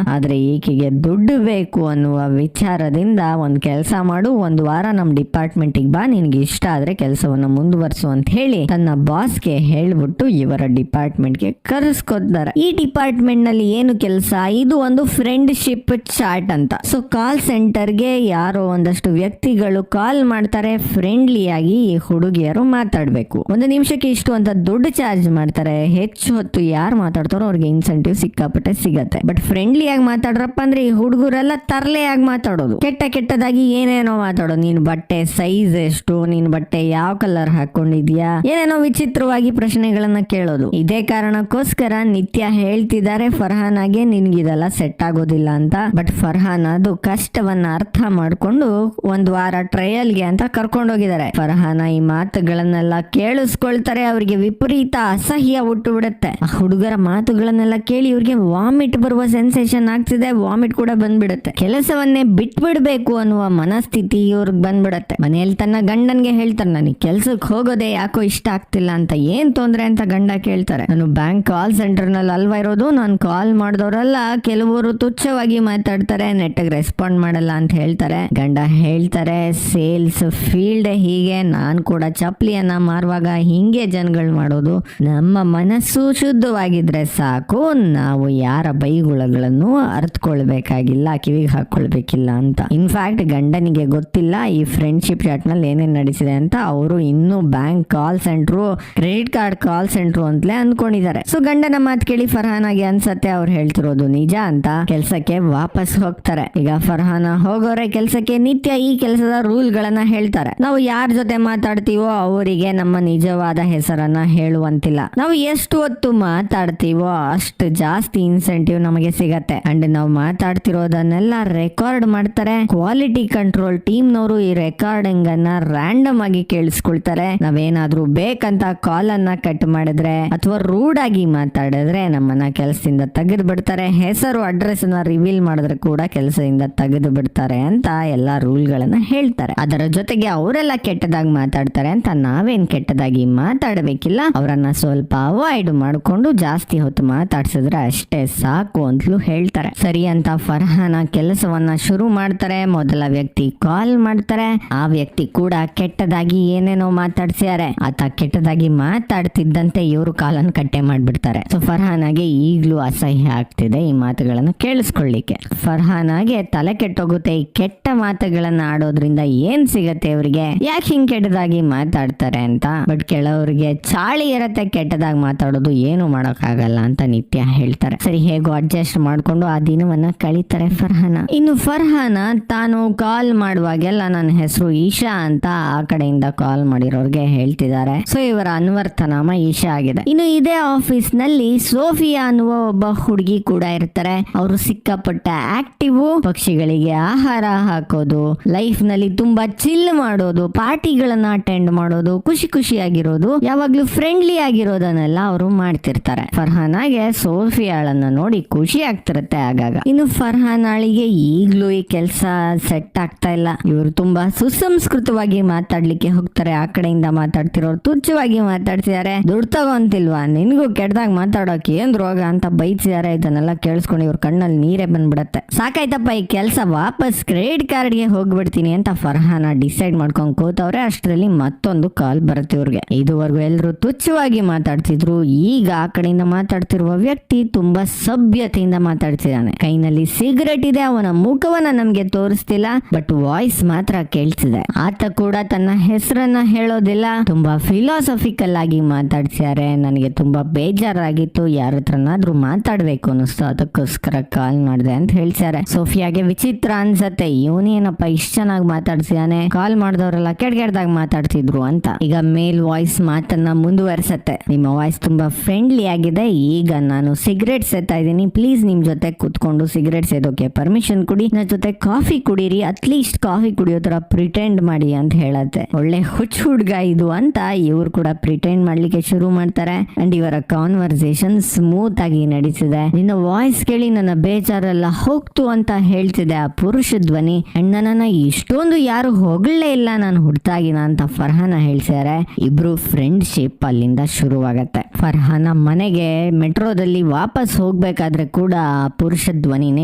ಆದ್ರೆ ಈಕೆಗೆ ದುಡ್ಡು ಬೇಕು ಅನ್ನುವ ವಿಚಾರದಿಂದ ಒಂದ್ ಕೆಲಸ ಮಾಡು, ಒಂದು ವಾರ ನಮ್ ಡಿಪಾರ್ಟ್ಮೆಂಟ್ ಬಾ, ನಿನ್ಗೆ ಇಷ್ಟ ಆದ್ರೆ ಕೆಲಸವನ್ನ ಮುಂದುವರ್ಸು ಅಂತ ಹೇಳಿ ತನ್ನ ಬಾಸ್ಗೆ ಹೇಳ್ಬಿಟ್ಟು ಇವರ ಡಿಪಾರ್ಟ್ಮೆಂಟ್ ಗೆ ಕರೆಸ್ಕೊತಾರೆ. ಈ ಡಿಪಾರ್ಟ್ಮೆಂಟ್ ನಲ್ಲಿ ಏನು ಕೆಲಸ, ಇದು ಒಂದು ಫ್ರೆಂಡ್ಶಿಪ್ ಚಾಟ್ ಅಂತ. ಸೊ ಕಾಲ್ ಸೆಂಟರ್ಗೆ ಯಾರೋ ಒಂದಷ್ಟು ವ್ಯಕ್ತಿಗಳು ಕಾಲ್ ಮಾಡ್ತಾರೆ, ಫ್ರೆಂಡ್ಲಿ ಆಗಿ ಈ ಹುಡುಗಿಯರು ಮಾತಾಡ್ಬೇಕು, ಒಂದು ನಿಮಿಷಕ್ಕೆ ಇಷ್ಟು ಅಂತ ದುಡ್ಡು ಚಾರ್ಜ್ ಮಾಡ್ತಾರೆ. ಹೆಚ್ಚು ಹೊತ್ತು ಯಾರು ಮಾತಾಡ್ತಾರೋ ಅವ್ರಿಗೆ ಇನ್ಸೆಂಟಿವ್ ಸಿಕ್ಕಾಪಟ್ಟೆ ಸಿಗತ್ತೆ. ಬಟ್ ಫ್ರೆಂಡ್ಲಿ ಆಗಿ ಮಾತಾಡ್ರಪ್ಪ ಅಂದ್ರೆ ಈ ಹುಡುಗರೆಲ್ಲ ತರಲೆಯಾಗಿ ಮಾತಾಡೋದು, ಕೆಟ್ಟದಾಗಿ ಏನೇನೋ ಮಾತಾಡೋದು. ನೀನ್ ಬಟ್ಟೆ ಸೈಜ್ ಎಷ್ಟು, ನೀನ್ ಬಟ್ಟೆ ಯಾವ ಕಲರ್ ಹಾಕೊಂಡಿದ್ಯಾ, ಏನೇನೋ ವಿಚಿತ್ರವಾಗಿ ಪ್ರಶ್ನೆಗಳನ್ನ ಕೇಳೋದು. ಇದೇ ಕಾರಣಕ್ಕೋಸ್ಕರ ನಿತ್ಯ ಹೇಳ್ತಿದ್ದಾರೆ ಫರ್ಹಾನಾಗೆ ನಿನ್ಗಿದೆಲ್ಲ ಸೆಟ್ ಆಗೋದಿಲ್ಲ ಅಂತ. ಬಟ್ ಫರ್ಹಾನ್ ಅದು ಕಷ್ಟವನ್ನ ಅರ್ಥ ಮಾಡ್ಕೊಂಡು ಒಂದ್ ವಾರ ಟ್ರಯಲ್ಗೆ ಅಂತ ಕರ್ಕೊಂಡೋಗಿದ್ದಾರೆ. ಫರ್ಹಾನ ಈ ಮಾತುಗಳನ್ನೆಲ್ಲ ಕೇಳಿಸ್ಕೊಳ್ತಾರೆ, ಅವ್ರಿಗೆ ವಿಪರೀತ ಅಸಹ್ಯ ಹುಟ್ಟು ಬಿಡುತ್ತೆ. ಆ ಹುಡುಗರ ಮಾತುಗಳನ್ನೆಲ್ಲ ಕೇಳಿ ಇವ್ರಿಗೆ ವಾಮಿಟ್ ಬರುವ ಸೆನ್ಸೇಷನ್ ಆಗ್ತಿದೆ, ವಾಮಿಟ್ ಕೂಡ ಬಂದ್ಬಿಡುತ್ತೆ. ಕೆಲಸವನ್ನೇ ಬಿಟ್ಬಿಡ್ಬೇಕು ಅನ್ನುವ ಮನಸ್ಥಿತಿ ಇವ್ರಿಗೆ ಬಂದ್ಬಿಡತ್ತೆ. ಮನೆಯಲ್ಲಿ ತನ್ನ ಗಂಡನ್ಗೆ ಹೇಳ್ತಾರೆ, ನನಗೆ ಕೆಲ್ಸಕ್ಕೆ ಹೋಗೋದೇ ಯಾಕೋ ಇಷ್ಟ ಆಗ್ತಿಲ್ಲ ಅಂತ. ಏನ್ ತೊಂದ್ರೆ ಅಂತ ಗಂಡ ಕೇಳ್ತಾರೆ. ನಾನು ಬ್ಯಾಂಕ್ ಕಾಲ್ ಸೆಂಟರ್ ನಲ್ಲಿ ಅಲ್ವಾ ಇರೋದು, ನಾನು ಕಾಲ್ ಮಾಡಿದವರೆಲ್ಲ ಕೆಲವರು ತುಚ್ಛವಾಗಿ ಮಾತಾಡ್ತಾರೆ, ನೆಟ್ಟಿಗೆ ರೆಸ್ಪಾಂಡ್ ಮಾಡಲ್ಲ ಅಂತ ಹೇಳ್ತಾರೆ. ಗಂಡ ಹೇಳ್ತಾರೆ, ಸೇಲ್ಸ್ ಫೀಲ್ಡ್ ಹೀಗೆ, ನಾನ್ ಕೂಡ ಚಪ್ಲಿಯನ್ನ ಮಾರುವಾಗ ಹಿಂಗೆ ಜನಗಳು ಮಾಡೋದು, ನಮ್ಮ ಮನಸ್ಸು ಶುದ್ಧವಾಗಿದ್ರೆ ಸಾಕು, ನಾವು ಯಾರ ಬೈಗುಳಗಳನ್ನು ಅರ್ಥಕೊಳ್ಬೇಕಾಗಿಲ್ಲ, ಕಿವಿಗೆ ಹಾಕೊಳ್ಬೇಕಿಲ್ಲ ಅಂತ. ಇನ್ಫ್ಯಾಕ್ಟ್ ಗಂಡನಿಗೆ ಗೊತ್ತಿಲ್ಲ ಈ ಫ್ರೆಂಡ್ಶಿಪ್ ಚಾಟ್ ನಲ್ಲಿ ಏನೇನ್ ನಡೆಸಿದೆ ಅಂತ. ಅವರು ಇನ್ನು ಬ್ಯಾಂಕ್ ಕಾಲ್ ಸೆಂಟ್ರು, ಕ್ರೆಡಿಟ್ ಕಾರ್ಡ್ ಕಾಲ್ ಸೆಂಟ್ರು ಅಂತಲೇ ಅಂದ್ಕೊಂಡಿದ್ದಾರೆ. ಸೊ ಗಂಡನ ಮಾತು ಕೇಳಿ ಫರ್ಹಾನಾಗೆ ಅನ್ಸತ್ತೆ ಅವ್ರು ಹೇಳ್ತಿರೋದು ನಿಜ ಅಂತ. ಕೆಲ್ಸಕ್ಕೆ ವಾಪಸ್ ಹೋಗ್ತಾರೆ. ಈಗ ಫರ್ಹಾನ ಹೋಗೋರೆ ಕೆಲ್ಸಕ್ಕೆ. ನಿತ್ಯ ಈ ಕೆಲಸದ ರೂಲ್ ಗಳನ್ನ ಹೇಳ್ತಾರೆ. ನಾವು ಯಾರ ಜೊತೆ ಮಾತಾಡ್ತೀವೋ ಅವರಿಗೆ ನಮ್ಮ ನಿಜವಾದ ಹೆಸರನ್ನ ಹೇಳುವಂತಿಲ್ಲ. ನಾವು ಎಷ್ಟು ಹೊತ್ತು ಮಾತಾಡ್ತೀವೋ ಅಷ್ಟು ಜಾಸ್ತಿ ಇನ್ಸೆಂಟಿವ್ ನಮಗೆ ಸಿಗತ್ತೆ. ಅಂಡ್ ನಾವು ಮಾತಾಡ್ತಿರೋದನ್ನೆಲ್ಲ ರೆಕಾರ್ಡ್ ಮಾಡ್ತಾರೆ. ಕ್ವಾಲಿಟಿ ಕಂಟ್ರೋಲ್ ಟೀಮ್ ನವರು ಈ ರೆಕಾರ್ಡಿಂಗ್ ಅನ್ನ ರ್ಯಾಂಡಮ್ ಆಗಿ ಕೇಳಿಸ್ಕೊಳ್ತಾರೆ. ನಾವೇನಾದ್ರೂ ಬೇಕಂತ ಕಾಲ್ ಅನ್ನ ಕಟ್ ಮಾಡಿದ್ರೆ ಅಥವಾ ರೂಡ್ ಆಗಿ ಮಾತಾಡಿದ್ರೆ ನಮ್ಮನ್ನ ಕೆಲಸದಿಂದ ತೆಗೆದು ಬಿಡ್ತಾರೆ. ಹೆಸರು ಅಡ್ರೆಸ್ ನ ರಿವೀಲ್ ಮಾಡಿದ್ರೆ ಕೂಡ ಕೆಲಸದಿಂದ ತೆಗೆದು ಬಿಡ್ತಾರೆ ಅಂತ ಎಲ್ಲಾ ರೂಲ್ ಗಳನ್ನ ಹೇಳ್ತಾರೆ. ಅದರ ಜೊತೆಗೆ ಅವರೆಲ್ಲ ಕೆಟ್ಟದಾಗಿ ಮಾತಾಡ್ತಾರೆ ಅಂತ ನಾವೇನ್ ಕೆಟ್ಟದಾಗಿ ಮಾತಾಡಬೇಕಿಲ್ಲ, ಅವರನ್ನ ಸ್ವಲ್ಪ ಅವಾಯ್ಡ್ ಮಾಡ್ಕೊಂಡು ಜಾಸ್ತಿ ಹೊತ್ತು ಮಾತಾಡ್ಸಿದ್ರೆ ಅಷ್ಟೇ ಸಾಕು ಅಂತಲೂ ಹೇಳ್ತಾರೆ. ಸರಿ ಅಂತ ಫರ್ಹಾನ ಕೆಲಸವನ್ನ ಶುರು ಮಾಡ್ತಾರೆ. ಮೊದಲ ವ್ಯಕ್ತಿ ಕಾಲ್ ಮಾಡ್ತಾರೆ. ಆ ವ್ಯಕ್ತಿ ಕೂಡ ಕೆಟ್ಟದಾಗಿ ಏನೇನೋ ಮಾತಾಡ್ಸಿದ್ದಾರೆ. ಆತ ಕೆಟ್ಟದಾಗಿ ಮಾತಾಡ್ತಿದ್ದಂತೆ ಇವರು ಕಾಲನ್ನು ಕಟ್ಟೆ ಮಾಡ್ಬಿಡ್ತಾರೆ. ಸೊ ಫರ್ಹಾನಾಗೆ ಈಗ್ಲೂ ಅಸಹ್ಯ ಆಗ್ತಿದೆ ಈ ಮಾತುಗಳನ್ನು ಕೇಳಿಸ್ಕೊಳ್ಳಿಕ್ಕೆ. ಫರ್ಹಾನಾಗೆ ತಲೆ ಕೆಟ್ಟೋಗುತ್ತೆ. ಈ ಕೆಟ್ಟ ಮಾತುಗಳನ್ನ ಆಡೋದ್ರಿಂದ ಏನ್ ಸಿಗತ್ತೆ ಇವ್ರಿಗೆ, ಯಾಕೆ ಹಿಂಗ್ ಕೆಟ್ಟದಾಗಿ ಮಾತಾಡ್ತಾರೆ ಅಂತ. ಬಟ್ ಕೆಲವರಿಗೆ ಚಾಳಿ ಇರತ್ತೆ ಕೆಟ್ಟದಾಗಿ ಮಾತಾಡೋದು, ಏನು ಮಾಡೋಕ್ಕಾಗಲ್ಲ ಅಂತ ನಿತ್ಯ ಹೇಳ್ತಾರೆ. ಸರಿ ಹೇಗೋ ಅಡ್ಜಸ್ಟ್ ಮಾಡ್ಕೊಂಡು ಆ ದಿನವನ್ನ ಕಳೀತಾರೆ ಫರ್ಹಾನ. ಇನ್ನು ಫರ್ಹಾನ ತಾನು ಕಾಲ್ ಮಾಡುವಾಗೆಲ್ಲ ನನ್ನ ಹೆಸರು ಈಶಾ ಅಂತ ಆ ಕಡೆಯಿಂದ ಕಾಲ್ ಮಾಡಿರೋರ್ಗೆ ಹೇಳ್ತಿದ್ದಾರೆ. ಸೊ ಇವರ ಅನ್ವರ್ಥ ನಾಮ ಈಶಾ ಆಗಿದೆ. ಇನ್ನು ಇದೇ ಆಫೀಸ್ ನಲ್ಲಿ ಸೋಫಿಯಾ ಅನ್ನುವ ಒಬ್ಬ ಹುಡುಗಿ ಕೂಡ ಇರ್ತಾರೆ. ಅವರು ಸಿಕ್ಕಾಪಟ್ಟ ಆಕ್ಟಿವ್, ಪಕ್ಷಿಗಳಿಗೆ ಆಹಾರ ಹಾಕೋದು, ಲೈಫ್ ನಲ್ಲಿ ತುಂಬಾ ಚಿಲ್ ಮಾಡೋದು, ಪಾರ್ಟಿಗಳನ್ನ ಅಟೆಂಡ್ ಮಾಡೋದು, ಖುಷಿಯಾಗಿರೋದು, ಯಾವಾಗ್ಲೂ ಫ್ರೆಂಡ್ಲಿ ಆಗಿರೋದನ್ನೆಲ್ಲ ಅವರು ಮಾಡ್ತಿರ್ತಾರೆ. ಫರ್ಹಾನಾಗೆ ಸೋಫಿಯಾಳನ್ನ ನೋಡಿ ಖುಷಿ ಆಗ್ತಿರತ್ತೆ ಆಗಾಗ. ಇನ್ನು ಫರ್ಹಾನಾಳಿಗೆ ಈಗ್ಲೂ ಈ ಕೆಲಸ ಸೆಟ್ ಆಗ್ತಾ ಇಲ್ಲ. ಇವರು ತುಂಬಾ ಸುಸಂಸ್ಕೃತವಾಗಿ ಮಾತಾಡ್ಲಿಕ್ಕೆ ಹೋಗ್ತಾರೆ. ಆ ಕಡೆಯಿಂದ ಮಾತಾಡ್ತಿರೋರು ತುಚ್ಛವಾಗಿ ಮಾತಾಡ್ತಿದ್ದಾರೆ. ದುಡ್ಡು ತಗೊಂತಿಲ್ವಾ, ನಿನ್ಗೂ ಕೆಟ್ಟದಾಗ ಮಾತಾಡೋಕೆ ಏನ್ ರೋಗ ಅಂತ ಬೈತಿದ್ದಾರೆ. ಇದನ್ನೆಲ್ಲ ಕೇಳಿಸ್ಕೊಂಡು ಇವ್ರ ಕಣ್ಣಲ್ಲಿ ನೀರೇ ಬಂದ್ಬಿಡತ್ತೆ. ಸಾಕಾಯ್ತಪ್ಪ ಈ ಕೆಲಸ, ವಾಪಸ್ ಕ್ರೆಡಿಟ್ ಕಾರ್ಡ್ಗೆ ಹೋಗ್ಬಿಡ್ತೀನಿ ಅಂತ ಫರ್ಹಾನ ಡಿಸೈಡ್ ಮಾಡ್ಕೊಂಡ್ ಕೂತವ್ರೆ. ಅಷ್ಟರಲ್ಲಿ ಮತ್ತೊಂದು ಕಾಲ್ ಬರುತ್ತೆ ಇವ್ರಿಗೆ. ಇದುವರೆಗೂ ಎಲ್ರು ತುಚ್ಛವಾಗಿ ಮಾತಾಡ್ತಿದ್ರು. ಈಗ ಆ ಕಡೆಯಿಂದ ಮಾತಾಡ್ತಿರುವ ವ್ಯಕ್ತಿ ತುಂಬಾ ಸಭ್ಯತೆಯಿಂದ ಮಾತಾಡ್ತಿದ್ದಾನೆ. ಕೈನಲ್ಲಿ ಸಿಗರೆಟ್ ಇದೆ. ಅವನ ಮುಖವನ್ನ ನಮ್ಗೆ ತೋರಿಸ್ತಿಲ್ಲ, ಬಟ್ ವಾಯ್ಸ್ ಮಾತ್ರ ಕೇಳ್ತಿದೆ. ಆತ ಕೂಡ ತನ್ನ ಹೆಸರನ್ನ ಹೇಳೋದಿಲ್ಲ. ತುಂಬಾ ಫಿಲಾಸಫಿಕಲ್ ಆಗಿ ಮಾತಾಡ್ಸಿದ್ದಾರೆ. ನನಗೆ ತುಂಬಾ ಬೇಜಾರಾಗಿತ್ತು, ಯಾರ ಹತ್ರನಾದ್ರೂ ಮಾತಾಡ್ಬೇಕು ಅನಿಸ್ತು, ಅದಕ್ಕೋಸ್ಕರ ಕಾಲ್ ಮಾಡಿದೆ ಅಂತ ಹೇಳ್ತಾರೆ. ಸೋಫಿಯಾಗೆ ವಿಚಿತ್ರ ಅನ್ಸತ್ತೆ, ಇವನೇನಪ್ಪ ಇಷ್ಟ ಚೆನ್ನಾಗಿ ಮಾತಾಡ್ಸಿದಾನೆ, ಕಾಲ್ ಮಾಡಿದವರೆಲ್ಲ ಕೆಡ್ಗೆಡ್ದಾಗ ಮಾತಾಡ್ತಿದ್ರು ಅಂತ. ಈಗ ಮೇಲ್ ವಾಯ್ಸ್ ಮಾತನ್ನ ಮುಂದುವರ್ಸತ್ತೆ. ನಿಮ್ಮ ವಾಯ್ಸ್ ತುಂಬಾ ಫ್ರೆಂಡ್ಲಿ ಆಗಿದೆ. ಈಗ ನಾನು ಸಿಗರೇಟ್ ಸೇತಾ ಇದ್ದೀನಿ, ಪ್ಲೀಸ್ ನಿಮ್ ಜೊತೆ ಕುತ್ಕೊಂಡು ಸಿಗರೇಟ್ ಸೇದೋಕೆ ಪರ್ಮಿಷನ್ ಕೊಡಿ, ನನ್ನ ಜೊತೆ ಕಾಫಿ ಕುಡೀರಿ, ಅಟ್ಲೀಸ್ಟ್ ಕಾಫಿ ಕುಡಿಯೋ ತರ ಪ್ರಿಟೆಂಡ್ ಮಾಡಿ ಅಂತ ಹೇಳತ್ತೆ. ಒಳ್ಳೆ ಹುಚ್ಚ ಹುಡ್ಗ ಇದು ಅಂತ ಇವ್ರು ಕೂಡ ಪ್ರಿಟೆಂಡ್ ಮಾಡ್ಲಿಕ್ಕೆ ಶುರು ಮಾಡ್ತಾರೆ. ಅಂಡ್ ಇವರ ಕಾನ್ವರ್ಸೇಷನ್ ಸ್ಮೂತ್ ಆಗಿ ನಡೀತಿದೆ. ನಿನ್ನ ವಾಯ್ಸ್ ಕೇಳಿ ನನ್ನ ಬೇಜಾರೆಲ್ಲ ಹೋಗ್ತು ಅಂತ ಹೇಳ್ತಿದೆ ಆ ಪುರುಷ ಧ್ವನಿ. ಅಂಡ್ ನನ್ನನ್ನ ಇಷ್ಟೊಂದು ಯಾರು ಹೊಗಳೇ ಇಲ್ಲ ನಾನು ಹುಡ್ತಾಗಿನ ಅಂತ ಫರ್ಹಾನ ಹೇಳ್ತಾರೆ. ಇಬ್ರು ಫ್ರೆಂಡ್ಶಿಪ್ ಅಲ್ಲಿಂದ ಶುರುವಾಗತ್ತೆ. ಫರ್ಹಾನ ಮನೆಗೆ ಮೆಟ್ರೋದಲ್ಲಿ ವಾಪಸ್ ಹೋಗ್ಬೇಕು ಹೋಗ್ಬೇಕಾದ್ರೆ ಕೂಡ ಆ ಪುರುಷ ಧ್ವನಿನೇ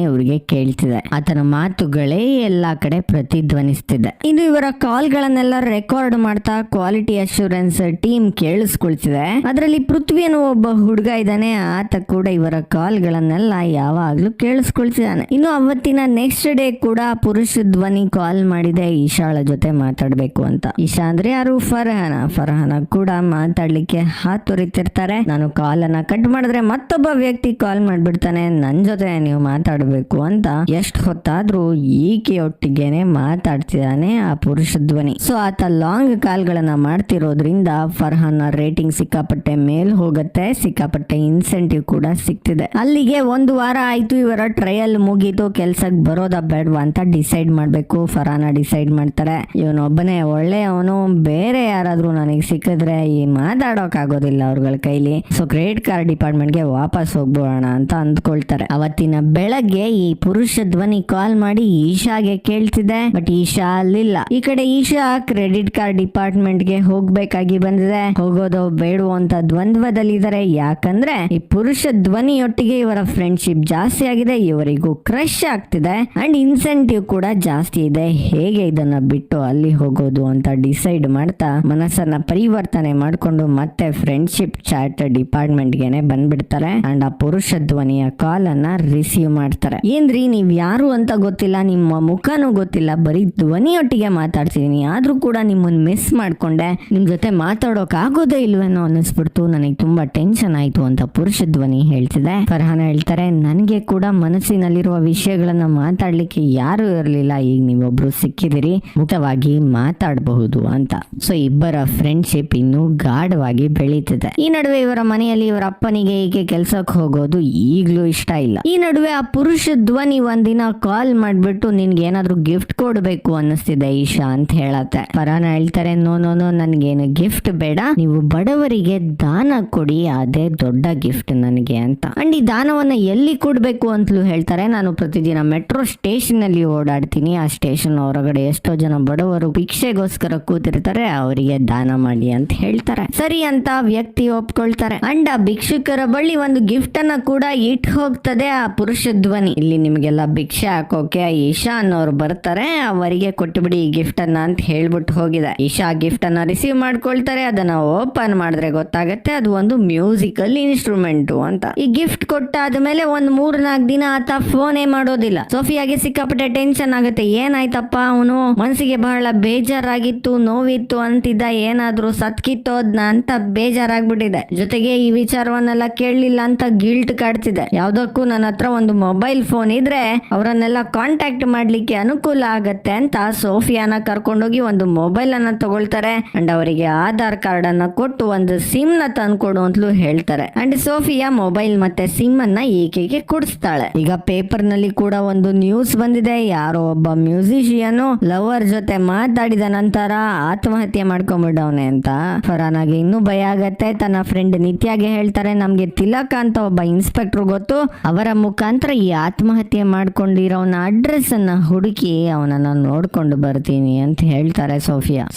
ಇವ್ರಿಗೆ ಕೇಳ್ತಿದೆ. ಆತನ ಮಾತುಗಳೇ ಎಲ್ಲಾ ಕಡೆ ಪ್ರತಿಧ್ವನಿಸ್ತಿದೆ. ಇನ್ನು ಇವರ ಕಾಲ್ ಗಳನ್ನೆಲ್ಲ ರೆಕಾರ್ಡ್ ಮಾಡ್ತಾ ಕ್ವಾಲಿಟಿ ಅಶ್ಯೂರೆನ್ಸ್ ಟೀಮ್ ಕೇಳಿಸ್ಕೊಳ್ತಿದೆ. ಅದರಲ್ಲಿ ಪೃಥ್ವಿ ಅನ್ನೋ ಒಬ್ಬ ಹುಡುಗ ಇದ್ದಾನೆ, ಆತ ಕೂಡ ಇವರ ಕಾಲ್ ಗಳನ್ನೆಲ್ಲ ಯಾವಾಗ್ಲೂ ಕೇಳಿಸ್ಕೊಳ್ತಿದ್ದಾನೆ. ಇನ್ನು ಅವತ್ತಿನ ನೆಕ್ಸ್ಟ್ ಡೇ ಕೂಡ ಪುರುಷ ಧ್ವನಿ ಕಾಲ್ ಮಾಡಿದೆ ಈಶಾಳ ಜೊತೆ ಮಾತಾಡ್ಬೇಕು ಅಂತ. ಈಶಾ ಅಂದ್ರೆ ಯಾರು? ಫರ್ಹಾನ ಕೂಡ ಮಾತಾಡ್ಲಿಕ್ಕೆ ಹಾತೊರಿತಿರ್ತಾರೆ. ನಾನು ಕಾಲ್ ಅನ್ನ ಕಟ್ ಮಾಡಿದ್ರೆ ಮತ್ತೊಬ್ಬ ವ್ಯಕ್ತಿ ಕಾಲ್ ಮಾಡ್ಬಿಡ್ತಾನೆ, ನನ್ ಜೊತೆ ನೀವು ಮಾತಾಡ್ಬೇಕು ಅಂತ. ಎಷ್ಟ್ ಹೊತ್ತಾದ್ರೂ ಈಕೆಯೊಟ್ಟಿಗೆನೆ ಮಾತಾಡ್ತಿದ್ದಾನೆ ಆ ಪುರುಷ ಧ್ವನಿ. ಸೊ ಆತ ಲಾಂಗ್ ಕಾಲ್ ಗಳನ್ನ ಮಾಡ್ತಿರೋದ್ರಿಂದ ಫರ್ಹಾನ್ ರೇಟಿಂಗ್ ಸಿಕ್ಕಾಪಟ್ಟೆ ಮೇಲ್ ಹೋಗುತ್ತೆ, ಸಿಕ್ಕಾಪಟ್ಟೆ ಇನ್ಸೆಂಟಿವ್ ಕೂಡ ಸಿಗ್ತಿದೆ. ಅಲ್ಲಿಗೆ 1 ವಾರ ಆಯ್ತು, ಇವರ ಟ್ರಯಲ್ ಮುಗೀತು, ಕೆಲ್ಸಕ್ಕೆ ಬರೋದ ಬೇಡವಾ ಅಂತ ಡಿಸೈಡ್ ಮಾಡ್ಬೇಕು. ಫರ್ಹಾನ ಡಿಸೈಡ್ ಮಾಡ್ತಾರೆ, ಇವನೊಬ್ಬನೇ ಒಳ್ಳೆಯವನು, ಬೇರೆ ಯಾರಾದ್ರೂ ನನಗೆ ಸಿಕ್ಕಿದ್ರೆ ಈ ಮಾತಾಡೋಕ್ ಆಗೋದಿಲ್ಲ ಅವ್ರಗಳ ಕೈಲಿ. ಸೊ ಕ್ರೆಡಿಟ್ ಕಾರ್ಡ್ ಡಿಪಾರ್ಟ್ಮೆಂಟ್ಗೆ ವಾಪಸ್ ಹೋಗ್ಬೋಣ ಅಂತ ಅಂದ್ಕೊಳ್ತಾರೆ. ಅವತ್ತಿನ ಬೆಳಗ್ಗೆ ಈ ಪುರುಷ ಧ್ವನಿ ಕಾಲ್ ಮಾಡಿ ಈಶಾಗೆ ಕೇಳ್ತಿದೆ, ಬಟ್ ಈಶಾ ಅಲ್ಲಿಲ್ಲ. ಈ ಕಡೆ ಈಶಾ ಕ್ರೆಡಿಟ್ ಕಾರ್ಡ್ ಡಿಪಾರ್ಟ್ಮೆಂಟ್ಗೆ ಹೋಗ್ಬೇಕಾಗಿ ಬಂದಿದೆ. ಹೋಗೋದು ಬೇಡವೋ ಅಂತ ದ್ವಂದ್ವದಲ್ಲಿದ್ದಾರೆ. ಯಾಕಂದ್ರೆ ಈ ಪುರುಷ ಧ್ವನಿಯೊಟ್ಟಿಗೆ ಇವರ ಫ್ರೆಂಡ್ಶಿಪ್ ಜಾಸ್ತಿ ಆಗಿದೆ, ಇವರಿಗೂ ಕ್ರಶ್ ಆಗ್ತಿದೆ ಅಂಡ್ ಇನ್ಸೆಂಟಿವ್ ಕೂಡ ಜಾಸ್ತಿ ಇದೆ. ಹೇಗೆ ಇದನ್ನ ಬಿಟ್ಟು ಅಲ್ಲಿ ಹೋಗೋದು ಅಂತ ಡಿಸೈಡ್ ಮಾಡ್ತಾ ಮನಸ್ಸನ್ನ ಪರಿವರ್ತನೆ ಮಾಡ್ಕೊಂಡು ಮತ್ತೆ ಫ್ರೆಂಡ್ಶಿಪ್ ಚಾಟ್ ಡಿಪಾರ್ಟ್ಮೆಂಟ್ ಗೆನೆ ಬಂದ್ಬಿಡ್ತಾರೆ ಅಂಡ್ ಆ ಪುರುಷ ಧ್ವನಿಯ ಕಾಲ್ ಅನ್ನ ರಿಸೀವ್ ಮಾಡ್ತಾರೆ. ಏನ್ರಿ ನೀವ್ ಯಾರು ಅಂತ ಗೊತ್ತಿಲ್ಲ, ನಿಮ್ಮ ಮುಖನೂ ಗೊತ್ತಿಲ್ಲ, ಬರೀ ಧ್ವನಿಯೊಟ್ಟಿಗೆ ಮಾತಾಡ್ತಿದೀನಿ, ಆದ್ರೂ ಕೂಡ ನಿಮ್ಮನ್ನ ಮಿಸ್ ಮಾಡ್ಕೊಂಡೆ, ನಿಮ್ ಜೊತೆ ಮಾತಾಡೋಕ್ ಆಗೋದೇ ಇಲ್ವೇನೋ ಅನ್ನಿಸ್ಬಿಡ್ತು, ನನಗೆ ತುಂಬಾ ಟೆನ್ಷನ್ ಆಯ್ತು ಅಂತ ಪುರುಷ ಧ್ವನಿ ಹೇಳ್ತಿದೆ. ಫರ್ಹಾನ ಹೇಳ್ತಾರೆ, ನನಗೆ ಕೂಡ ಮನಸ್ಸಿನಲ್ಲಿರುವ ವಿಷಯಗಳನ್ನ ಮಾತಾಡ್ಲಿಕ್ಕೆ ಯಾರು ಇರಲಿಲ್ಲ, ಈಗ ನೀವೊಬ್ರು ಸಿಕ್ಕಿದಿರಿ, ಮುಕ್ತವಾಗಿ ಮಾತಾಡಬಹುದು ಅಂತ. ಸೊ ಇಬ್ಬರ ಫ್ರೆಂಡ್ಶಿಪ್ ಇನ್ನು ಗಾಢವಾಗಿ ಬೆಳೀತಿದೆ. ಈ ನಡುವೆ ಇವರ ಮನೆಯಲ್ಲಿ ಇವರ ಅಪ್ಪನಿಗೆ ಈಕೆ ಕೆಲ್ಸಕ್ಕೆ ಹೋಗೋದು ಈಗ್ಲೂ ಇಷ್ಟ ಇಲ್ಲ. ಈ ನಡುವೆ ಆ ಪುರುಷ ಧ್ವನಿ ಒಂದಿನ ಕಾಲ್ ಮಾಡ್ಬಿಟ್ಟು ನಿನ್ಗೆ ಏನಾದ್ರೂ ಗಿಫ್ಟ್ ಕೊಡ್ಬೇಕು ಅನ್ನಿಸ್ತಿದೆ ಈಶಾ ಅಂತ ಹೇಳತ್ತೆ. ಫರ್ಹಾನ ಹೇಳ್ತಾರೆ, ನೋ ನನ್ಗೇನು ಗಿಫ್ಟ್ ಬೇಡ, ನೀವು ಬಡವರಿಗೆ ದಾನ ಕೊಡಿ, ಅದೇ ದೊಡ್ಡ ಗಿಫ್ಟ್ ನನಗೆ ಅಂತ. ಅಂಡ್ ಈ ದಾನವನ್ನ ಎಲ್ಲಿ ಕೊಡ್ಬೇಕು ಅಂತಲೂ ಹೇಳ್ತಾರೆ. ನಾನು ಪ್ರತಿದಿನ ಮೆಟ್ರೋ ಸ್ಟೇಷನ್ ಅಲ್ಲಿ ಓಡಾಡ್ತೀನಿ, ಆ ಸ್ಟೇಷನ್ ಹೊರಗಡೆ ಎಷ್ಟೋ ಜನ ಬಡವರು ಭಿಕ್ಷೆಗೋಸ್ಕರ ಕೂತಿರ್ತಾರೆ, ಅವರಿಗೆ ದಾನ ಮಾಡಿ ಅಂತ ಹೇಳ್ತಾರೆ. ಸರಿ ಅಂತ ವ್ಯಕ್ತಿ ಒಪ್ಕೊಳ್ತಾರೆ. ಅಂಡ್ ಆ ಭಿಕ್ಷುಕರ ಬಳಿ ಒಂದು ಗಿಫ್ಟ್ ಅನ್ನ ಕೂಡ ಇಟ್ಟು ಹೋಗ್ತದೆ ಆ ಪುರುಷ ಧ್ವನಿ. ಇಲ್ಲಿ ನಿಮ್ಗೆಲ್ಲ ಭಿಕ್ಷೆ ಹಾಕೋಕೆ ಈಶಾ ಅನ್ನೋರು ಬರ್ತಾರೆ, ಅವರಿಗೆ ಕೊಟ್ಟುಬಿಡಿ ಈ ಗಿಫ್ಟ್ ಅನ್ನ ಅಂತ ಹೇಳ್ಬಿಟ್ಟು ಹೋಗಿದೆ. ಈಶಾ ಗಿಫ್ಟ್ ಅನ್ನ ರಿಸೀವ್ ಮಾಡ್ಕೊಳ್ತಾರೆ. ಅದನ್ನ ಓಪನ್ ಮಾಡಿದ್ರೆ ಗೊತ್ತಾಗತ್ತೆ ಅದು ಒಂದು ಮ್ಯೂಸಿಕಲ್ ಇನ್ಸ್ಟ್ರೂಮೆಂಟ್ ಅಂತ. ಈ ಗಿಫ್ಟ್ ಕೊಟ್ಟಾದ್ಮೇಲೆ ಒಂದ್ 3-4 ದಿನ ಆತ ಫೋನೇ ಮಾಡೋದಿಲ್ಲ. ಸೋಫಿಯಾಗೆ ಸಿಕ್ಕಾಪಟ್ಟೆ ಟೆನ್ಷನ್ ಆಗುತ್ತೆ. ಏನಾಯ್ತಪ್ಪ, ಅವನು ಮನಸ್ಸಿಗೆ ಬಹಳ ಬೇಜಾರಾಗಿತ್ತು, ನೋವಿತ್ತು ಅಂತಿದ್ದ, ಏನಾದ್ರೂ ಸತ್ಕಿತ್ತೋದ್ನ ಅಂತ ಬೇಜಾರಾಗ್ಬಿಟ್ಟಿದೆ. ಜೊತೆಗೆ ಈ ವಿಚಾರವನ್ನೆಲ್ಲ ಕೇಳಲಿಲ್ಲ ಅಂತ ಗಿಲ್ಟ್ ಕಾಡ್ತಿದೆ. ಯಾವ್ದಕ್ಕೂ ನನ್ನ ಹತ್ರ ಒಂದು ಮೊಬೈಲ್ ಫೋನ್ ಇದ್ರೆ ಅವರನ್ನೆಲ್ಲ ಕಾಂಟ್ಯಾಕ್ಟ್ ಮಾಡ್ಲಿಕ್ಕೆ ಅನುಕೂಲ ಆಗತ್ತೆ ಅಂತ ಸೋಫಿಯಾನ ಕರ್ಕೊಂಡೋಗಿ ಒಂದು ಮೊಬೈಲ್ ಅನ್ನ ತಗೊಳ್ತಾರೆ ಅಂಡ್ ಅವರಿಗೆ ಆಧಾರ್ ಕಾರ್ಡ್ ಅನ್ನ ಕೊಟ್ಟು ಒಂದು ಸಿಮ್ ನ ತಂದ್ಕೊಡು ಅಂತಲೂ ಹೇಳ್ತಾರೆ. ಅಂಡ್ ಸೋಫಿಯಾ ಮೊಬೈಲ್ ಮತ್ತೆ ಸಿಮ್ ಅನ್ನ ಈಕೆಗೆ ಕೊಡಿಸ್ತಾಳೆ. ಈಗ ಪೇಪರ್ ನಲ್ಲಿ ಕೂಡ ಒಂದು ನ್ಯೂಸ್ ಬಂದಿದೆ, ಯಾರೋ ಒಬ್ಬ ಮ್ಯೂಸಿಷಿಯನ್ ಲವರ್ ಜೊತೆ ಮಾತಾಡಿದ ನಂತರ ಆತ್ಮಹತ್ಯೆ ಮಾಡ್ಕೊಂಡ್ಬಿಡವನೆ ಅಂತ. ಫರ್ಹಾನಾಗೆ ಇನ್ನೂ ಭಯ ಆಗತ್ತೆ. ತನ್ನ ಫ್ರೆಂಡ್ ನಿತ್ಯಾಗೆ ಹೇಳ್ತಾರೆ, ನಮ್ಗೆ ತಿಲಕ್ ಅಂತ ಒಬ್ಬ ಇನ್ಸ್ಪೆಕ್ಟರ್ ಗೊತ್ತು, ಅವರ ಮುಖಾಂತರ ಈ ಆತ್ಮಹತ್ಯೆ ಮಾಡ್ಕೊಂಡಿರೋನ ಅಡ್ರೆಸ್ ಅನ್ನ ಹುಡುಕಿ ಅವನನ್ನ ನೋಡ್ಕೊಂಡು ಬರ್ತೀನಿ ಅಂತ ಹೇಳ್ತಾರೆ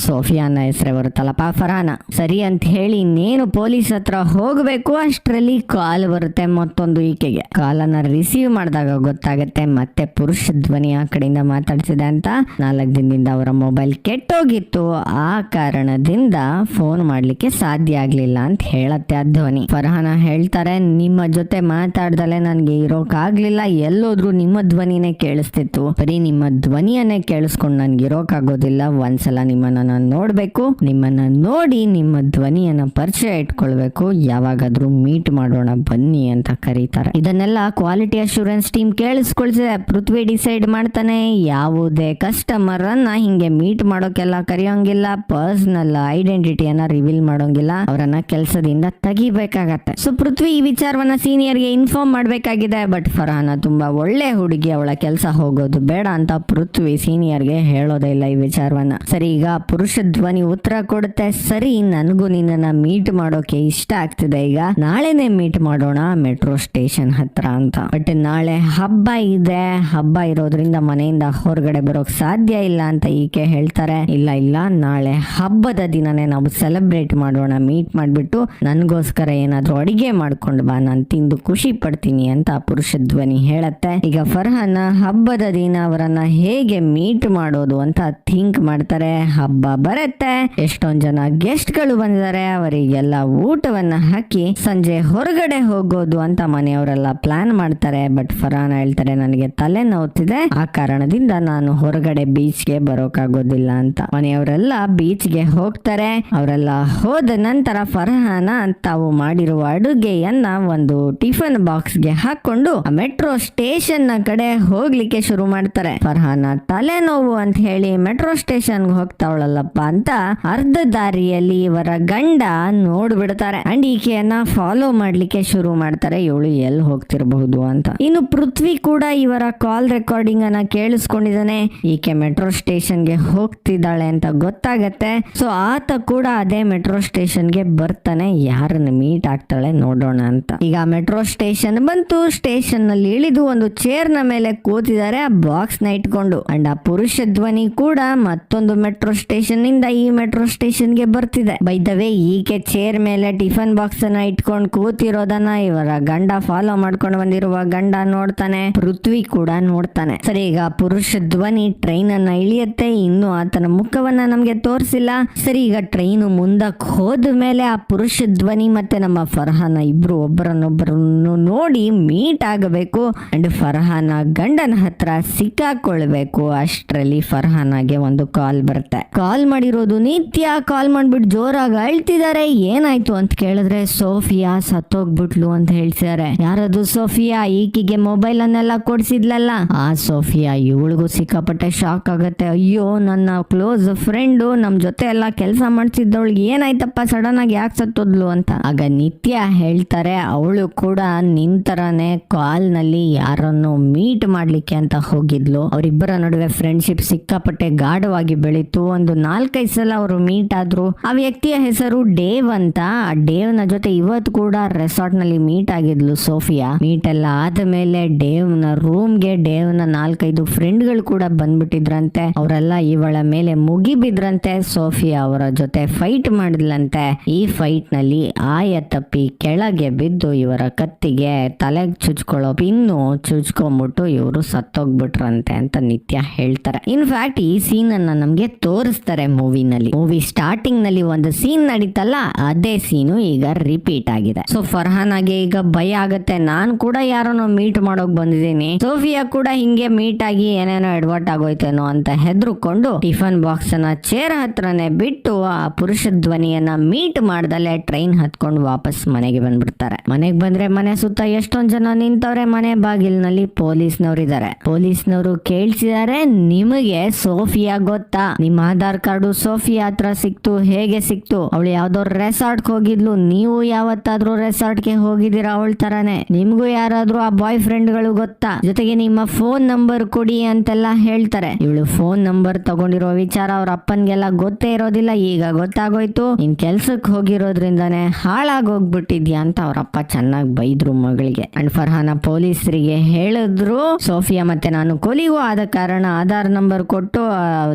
ಸೋಫಿಯಾನ ಹೆಸರೇ ಬರುತ್ತಲ್ಲಪ್ಪ ಫರ್ಹಾನ. ಸರಿ ಅಂತ ಹೇಳಿ ಇನ್ನೇನು ಪೊಲೀಸ್ ಹತ್ರ ಹೋಗ್ಬೇಕು ಅಷ್ಟರಲ್ಲಿ ಕಾಲ್ ಬರುತ್ತೆ ಮತ್ತೊಂದು ಈಕೆಗೆ. ಕಾಲ್ ಅನ್ನ ರಿಸೀವ್ ಮಾಡಿದಾಗ ಗೊತ್ತಾಗತ್ತೆ ಮತ್ತೆ ಪುರುಷ ಧ್ವನಿ ಆ ಕಡೆಯಿಂದ ಮಾತಾಡ್ತಿದೆ ಅಂತ. 4 ದಿನದಿಂದ ಅವರ ಮೊಬೈಲ್ ಕೆಟ್ಟೋಗಿತ್ತು, ಆ ಕಾರಣದಿಂದ ಫೋನ್ ಮಾಡ್ಲಿಕ್ಕೆ ಸಾಧ್ಯ ಆಗ್ಲಿಲ್ಲ ಅಂತ ಹೇಳತ್ತೆ ಆ ಧ್ವನಿ. ಫರ್ಹಾನ ಹೇಳ್ತಾರೆ, ನಿಮ್ಮ ಜೊತೆ ಮಾತಾಡ್ದಲೆ ನನ್ಗೆ ಇರೋಕ್ ಆಗ್ಲಿಲ್ಲ, ಎಲ್ಲೋದ್ರೂ ನಿಮ್ಮ ಧ್ವನಿನೇ ಕೇಳಿಸ್ತಿತ್ತು, ಬರೀ ನಿಮ್ಮ ಧ್ವನಿಯನ್ನೇ ಕೇಳಿಸ್ಕೊಂಡು ನನ್ಗೆ ಇರೋಕ್ ಆಗೋದಿಲ್ಲ, ಒಂದ್ಸಲ ನಿಮ್ಮನ್ನ ನಾನು ನೋಡ್ಬೇಕು, ನಿಮ್ಮನ್ನ ನೋಡಿ ನಿಮ್ಮ ಧ್ವನಿಯನ್ನ ಪರಿಚಯ ಇಟ್ಕೊಳ್ಬೇಕು, ಯಾವಾಗಾದ್ರೂ ಮೀಟ್ ಮಾಡೋಣ ಬನ್ನಿ ಅಂತ ಕರೀತಾರೆ. ಇದನ್ನೆಲ್ಲ ಕ್ವಾಲಿಟಿ ಅಶ್ಯೂರೆನ್ಸ್ ಟೀಮ್ ಕೇಳಿಸ್ಕೊಳ್ತಿದೆ. ಪೃಥ್ವಿ ಡಿಸೈಡ್ ಮಾಡ್ತಾನೆ, ಯಾವುದೇ ಕಸ್ಟಮರ್ ಅನ್ನ ಹಿಂಗೆ ಮೀಟ್ ಮಾಡೋಕೆಲ್ಲ ಕರೆಯೋಂಗಿಲ್ಲ, ಪರ್ಸನಲ್ ಐಡೆಂಟಿಟಿಯನ್ನ ರಿವೀಲ್ ಮಾಡೋಂಗಿಲ್ಲ, ಅವರನ್ನ ಕೆಲಸದಿಂದ ತೆಗಿಬೇಕಾಗತ್ತೆ. ಸೊ ಪೃಥ್ವಿ ಈ ವಿಚಾರವನ್ನ ಸೀನಿಯರ್ಗೆ ಇನ್ಫಾರ್ಮ್ ಮಾಡ್ಬೇಕಾಗಿದೆ. ಬಟ್ ಫರ್ಹಾನ ತುಂಬಾ ಒಳ್ಳೆ ಹುಡುಗಿ, ಅವಳ ಕೆಲಸ ಹೋಗೋದು ಬೇಡ ಅಂತ ಪೃಥ್ವಿ ಸೀನಿಯರ್ಗೆ ಹೇಳೋದೇ ಇಲ್ಲ ಈ ವಿಚಾರವನ್ನ. ಸರಿ, ಈಗ ಪುರುಷ ಧ್ವನಿ ಉತ್ತರ ಕೊಡುತ್ತೆ, ಸರಿ ನನಗೂ ನಿನ್ನನ್ನ ಮೀಟ್ ಮಾಡೋಕೆ ಇಷ್ಟ ಆಗ್ತಿದೆ, ಈಗ ನಾಳೆನೆ ಮೀಟ್ ಮಾಡೋಣ ಮೆಟ್ರೋ ಸ್ಟೇಷನ್ ಹತ್ರ ಅಂತ. ಬಟ್ ನಾಳೆ ಹಬ್ಬ ಇದೆ, ಹಬ್ಬ ಇರೋದ್ರಿಂದ ಮನೆಯಿಂದ ಹೊರಗಡೆ ಬರೋಕ್ ಸಾಧ್ಯ ಇಲ್ಲ ಅಂತ ಈಕೆ ಹೇಳ್ತಾರೆ. ಇಲ್ಲ ನಾಳೆ ಹಬ್ಬದ ದಿನನೇ ನಾವು ಸೆಲೆಬ್ರೇಟ್ ಮಾಡೋಣ, ಮೀಟ್ ಮಾಡ್ಬಿಟ್ಟು ನನ್ಗೋಸ್ಕರ ಏನಾದ್ರೂ ಅಡಿಗೆ ಮಾಡ್ಕೊಂಡು ಬಾ, ನಾನು ತಿಂದು ಖುಷಿ ಪಡ್ತೀನಿ ಅಂತ ಪುರುಷ ಧ್ವನಿ ಹೇಳತ್ತೆ. ಈಗ ಫರ್ಹಾನ್ ಹಬ್ಬದ ದಿನ ಅವರನ್ನ ಹೇಗೆ ಮೀಟ್ ಮಾಡೋದು ಅಂತ ಥಿಂಕ್ ಮಾಡ್ತಾರೆ. ಹಬ್ಬ ಬರುತ್ತೆ, ಎಷ್ಟೊಂದ್ ಜನ ಗೆಸ್ಟ್ ಗಳು ಬಂದಿದ್ದಾರೆ, ಅವರಿಗೆಲ್ಲ ಊಟವನ್ನ ಹಾಕಿ ಸಂಜೆ ಹೊರಗಡೆ ಹೋಗೋದು ಅಂತ ಮನೆಯವರೆಲ್ಲ ಪ್ಲಾನ್ ಮಾಡ್ತಾರೆ. ಬಟ್ ಫರ್ಹಾನ್ ಹೇಳ್ತಾರೆ, ನನಗೆ ತಲೆ ನೋವ್ತಿದೆ, ಆ ಕಾರಣದಿಂದ ನಾನು ಹೊರಗಡೆ ಬೀಚ್ಗೆ ಬರೋಕಾಗೋದಿಲ್ಲ ಅಂತ. ಮನೆಯವರೆಲ್ಲ ಬೀಚ್ಗೆ ಹೋಗ್ತಾರೆ. ಅವರೆಲ್ಲ ಹೋದ ನಂತರ ಫರ್ಹಾನ ತಾವು ಮಾಡಿರುವ ಅಡುಗೆಯನ್ನ ಒಂದು ಟಿಫನ್ ಬಾಕ್ಸ್ ಗೆ ಹಾಕೊಂಡು ಮೆಟ್ರೋ ಸ್ಟೇಷನ್ ನ ಕಡೆ ಹೋಗ್ಲಿಕ್ಕೆ ಶುರು ಮಾಡ್ತಾರೆ. ಫರ್ಹಾನ ತಲೆನೋವು ಅಂತ ಹೇಳಿ ಮೆಟ್ರೋ ಸ್ಟೇಷನ್ ಹೋಗ್ತಾವಳಲ್ಲಪ್ಪ ಅಂತ ಅರ್ಧ ದಾರಿಯಲ್ಲಿ ಇವರ ಗಂಡ ನೋಡ್ಬಿಡ್ತಾರೆ. ಅಂಡ್ ಈಕೆಯನ್ನ ಫಾಲೋ ಮಾಡ್ಲಿಕ್ಕೆ ಶುರು ಮಾಡ್ತಾರೆ, ಇವಳು ಎಲ್ಲಿ ಹೋಗ್ತಿರಬಹುದು ಅಂತ. ಇನ್ನು ಪೃಥ್ವಿ ಕೂಡ ಇವರ ಕಾಲ್ ರೆಕಾರ್ಡಿಂಗ್ ಅನ್ನ ಕೇಳಿಸ್ಕೊಂಡಿದ್ದಾನೆ. ಈಕೆ ಮೆಟ್ರೋ ಸ್ಟೇಷನ್ ಗೆ ಹೋಗ್ತಿದ್ದಾಳೆ ಅಂತ ಗೊತ್ತಾಗತ್ತೆ. ಸೊ ಆತ ಕೂಡ ಅದೇ ಮೆಟ್ರೋ ಸ್ಟೇಷನ್ ಗೆ ಬರ್ತಾನೆ, ಯಾರನ್ನ ಮೀಟ್ ಆಗ್ತಾಳೆ ನೋಡೋಣ ಅಂತ. ಈಗ ಮೆಟ್ರೋ ಸ್ಟೇಷನ್ ಬಂತು. ಸ್ಟೇಷನ್ ನಲ್ಲಿ ಇಳಿದು ಒಂದು ಚೇರ್ ನ ಮೇಲೆ ಕೂತಿದ್ದಾರೆ, ಆ ಬಾಕ್ಸ್ ನ ಇಟ್ಕೊಂಡು. ಅಂಡ್ ಆ ಪುರುಷ ಧ್ವನಿ ಕೂಡ ಮತ್ತೊಂದು ಮೆಟ್ರೋ ಸ್ಟೇಷನ್ ಇಂದ ಈ ಮೆಟ್ರೋ ಸ್ಟೇಷನ್ ಗೆ ಬರ್ತಿದೆ. ಬೈ ದ ವೇ, ಈಕೆ ಚೇರ್ ಮೇಲೆ ಟಿಫನ್ ಬಾಕ್ಸ್ ಅನ್ನ ಇಟ್ಕೊಂಡು ಕೂತಿರೋದನ್ನ ಇವರ ಗಂಡ ಫಾಲೋ ಮಾಡ್ಕೊಂಡು ಬಂದಿರುವ ಗಂಡ ನೋಡ್ತಾನೆ, ಪೃಥ್ವಿ ಕೂಡ ನೋಡ್ತಾನೆ. ಸರಿ, ಈಗ ಪುರುಷ ಧ್ವನಿ ಟ್ರೈನ್ ಅನ್ನ ಇಳಿಯತ್ತೆ. ಇನ್ನು ಆತನ ಮುಖವನ್ನ ನಮ್ಗೆ ತೋರಿಸಿಲ್ಲ. ಸರಿ, ಈಗ ಟ್ರೈನ್ ಮುಂದಕ್ಕೆ ಹೋದ ಮೇಲೆ ಆ ಪುರುಷ ಧ್ವನಿ ಮತ್ತೆ ನಮ್ಮ ಫರ್ಹಾನ ಇಬ್ರು ಒಬ್ಬರನ್ನೊಬ್ಬರನ್ನು ನೋಡಿ ಮೀಟ್ ಆಗಬೇಕು. ಅಂಡ್ ಫರ್ಹಾನ ಗಂಡನ ಹತ್ರ ಸಿಕ್ಕಾಕೊಳ್ಬೇಕು. ಅಷ್ಟರಲ್ಲಿ ಫರ್ಹಾನಾಗೆ ಒಂದು ಕಾಲ್ ಬರುತ್ತೆ. ಕಾಲ್ ಮಾಡಿರೋದು ನಿತ್ಯ. ಕಾಲ್ ಮಾಡ್ಬಿಟ್ಟು ಜೋರಾಗಿ ಅಳ್ತಿದ್ದಾರೆ. ಏನಾಯ್ತು ಅಂತ ಕೇಳಿದ್ರೆ, ಸೋಫಿಯಾ ಸತ್ತೋಗ್ಬಿಟ್ಲು ಅಂತ ಹೇಳ್ತಿದ್ದಾರೆ. ಯಾರದು ಸೋಫಿಯಾ? ಈಕಿಗೆ ಮೊಬೈಲ್ ಅನ್ನೆಲ್ಲ ಕೊಡ್ಸಿದ್ಲಲ್ಲ ಆ ಸೋಫಿಯಾ. ಇವಳಿಗೂ ಸಿಕ್ಕಾಪಟ್ಟೆ ಶಾಕ್ ಆಗತ್ತೆ. ಅಯ್ಯೋ, ನನ್ನ ಕ್ಲೋಸ್ ಫ್ರೆಂಡು, ನಮ್ ಜೊತೆ ಎಲ್ಲ ಕೆಲಸ ಮಾಡ್ತಿದ್ದವಳಿಗೆ ಏನಾಯ್ತಪ್ಪ ಸಡನ್ ಆಗಿ ಯಾಕೆ ಸತ್ತೋದ್ಲು ಅಂತ. ಆಗ ನಿತ್ಯ ಹೇಳ್ತಾರೆ, ಅವಳು ಕೂಡ ನಿಂತರನೆ ಕಾಲ್ ನಲ್ಲಿ ಯಾರನ್ನು ಮೀಟ್ ಮಾಡ್ಲಿಕ್ಕೆ ಅಂತ ಹೋಗಿದ್ಲು. ಅವರಿಬ್ಬರ ನಡುವೆ ಫ್ರೆಂಡ್ಶಿಪ್ ಸಿಕ್ಕಾಪಟ್ಟೆ ಗಾಢವಾಗಿ ಬೆಳೀತು. ಒಂದು 4-5 ಸಲ ಅವರು ಮೀಟ್ ಆದ್ರು. ಆ ವ್ಯಕ್ತಿಯ ಹೆಸರು ಡೇವ್ ಅಂತ. ಆ ಡೇವ್ ನ ಜೊತೆ ಇವತ್ತು ಕೂಡ ರೆಸಾರ್ಟ್ ನಲ್ಲಿ ಮೀಟ್ ಆಗಿದ್ಲು ಸೋಫಿಯಾ. ಮೀಟ್ ಎಲ್ಲ ಆದ್ಮೇಲೆ ಡೇವ್ ನ ರೂಮ್ ಗೆ ಡೇವ್ ನ 4-5 ಫ್ರೆಂಡ್ ಗಳು ಕೂಡ ಬಂದ್ಬಿಟ್ಟಿದ್ರಂತೆ. ಅವರೆಲ್ಲ ಇವಳ ಮೇಲೆ ಮುಗಿಬಿದ್ರಂತೆ. ಸೋಫಿಯಾ ಅವರ ಜೊತೆ ಫೈಟ್ ಮಾಡಿದ್ಲಂತೆ. ಈ ಫೈಟ್ ನಲ್ಲಿ ಆಯ ತಪ್ಪಿ ಕೆಳಗೆ ಬಿದ್ದು ಇವರ ಕತ್ತಿಗೆ ತಲೆಗೆ ಚುಚ್ಕೊಳ್ಳೋ ಪಿನ್ನು ಚುಚ್ಕೊಂಡ್ಬಿಟ್ಟು ಇವರು ಸತ್ತೋಗ್ಬಿಟ್ರಂತೆ ಅಂತ ನಿತ್ಯ ಹೇಳ್ತಾರೆ. ಇನ್ಫ್ಯಾಕ್ಟ್ ಈ ಸೀನ್ ಅನ್ನ ನಮ್ಗೆ ತೋರಿಸ್ತಾರೆ ಮೂವಿನಲ್ಲಿ. ಮೂವಿ ಸ್ಟಾರ್ಟಿಂಗ್ ನಲ್ಲಿ ಒಂದು ಸೀನ್ ನಡೀತಲ್ಲ, ಅದೇ ಸೀನು ಈಗ ರಿಪೀಟ್ ಆಗಿದೆ. ಸೊ ಫರ್ಹಾನಾಗೆ ಈಗ ಭಯ ಆಗತ್ತೆ, ನಾನ್ ಕೂಡ ಯಾರನ್ನೋ ಮೀಟ್ ಮಾಡೋಕ್ ಬಂದಿದ್ದೀನಿ, ಸೋಫಿಯಾ ಕೂಡ ಹಿಂಗೆ ಮೀಟ್ ಆಗಿ ಏನೇನೋ ಎಡವಟ್ ಆಗೋಯ್ತೇನೋ ಅಂತ ಹೆದರ್ಕೊಂಡು ಟಿಫನ್ ಬಾಕ್ಸ್ ಅನ್ನ ಚೇರ್ ಹತ್ರನೇ ಬಿಟ್ಟು ಆ ಪುರುಷ ಧ್ವನಿಯನ್ನ ಮೀಟ್ ಮಾಡ್ದಲೆ ಟ್ರೈನ್ ಹತ್ಕೊಂಡು ವಾಪಸ್ ಮನೆಗೆ ಬಂದ್ಬಿಡ್ತಾರೆ. ಮನೆಗೆ ಬಂದ್ರೆ ಮನೆ ಸುತ್ತ ಎಷ್ಟೊಂದ್ ಜನ ನಿಂತವ್ರೆ. ಮನೆ ಬಾಗಿಲಿನಲ್ಲಿ ಪೊಲೀಸ್ನವ್ರು ಇದಾರೆ. ಪೊಲೀಸ್ನವರು ಕೇಳ್ಸಿದಾರೆ, ನಿಮಗೆ ಸೋಫಿಯಾ ಗೊತ್ತಾ? ನಿಮ್ಮ ಆಧಾರ್ ಕಾರ್ಡು ಸೋಫಿಯಾ ಹತ್ರ ಸಿಕ್ತು, ಹೇಗೆ ಸಿಕ್ತು? ಅವಳು ಯಾವ್ದೋ ರೆಸಾರ್ಟ್ ಹೋಗಿದ್ಲು, ನೀವು ಯಾವತ್ತಾದ್ರೂ ರೆಸಾರ್ಟ್ ಗೆ ಹೋಗಿದ್ದೀರಾ ಅವಳ ತರಾನೇ? ನಿಮ್ಗೂ ಯಾರಾದ್ರೂ ಆ ಬಾಯ್ ಫ್ರೆಂಡ್ ಗಳು ಗೊತ್ತಾ? ಜೊತೆಗೆ ನಿಮ್ಮ ಫೋನ್ ನಂಬರ್ ಕೊಡಿ ಅಂತೆಲ್ಲ ಹೇಳ್ತಾರೆ. ಇವಳು ಫೋನ್ ನಂಬರ್ ತಗೊಂಡಿರೋ ವಿಚಾರ ಅವ್ರ ಅಪ್ಪನ್ಗೆಲ್ಲ ಗೊತ್ತೇ ಇರೋದಿಲ್ಲ. ಈಗ ಗೊತ್ತಾಗೋಯ್ತು, ನಿನ್ ಕೆಲ್ಸಕ್ಕೆ ಹೋಗಿರೋದ್ರಿಂದಾನೆ ಹಾಳಾಗೋಗ್ಬಿಟ್ಟಿದ್ಯಾ ಅಂತ ಅವ್ರಪ್ಪ ಚೆನ್ನಾಗಿ ಬೈದ್ರು ಮಗಳಿಗೆ. ಅಂಡ್ ಫರ್ಹಾನ ಪೊಲೀಸರಿಗೆ ಹೇಳಿದ್ರು, ಸೋಫಿಯಾ ಮತ್ತೆ ನಾನು ಕೊಲಿಗೂ ಆದ ಕಾರಣ ಆಧಾರ್ ನಂಬರ್ ಕೊಟ್ಟು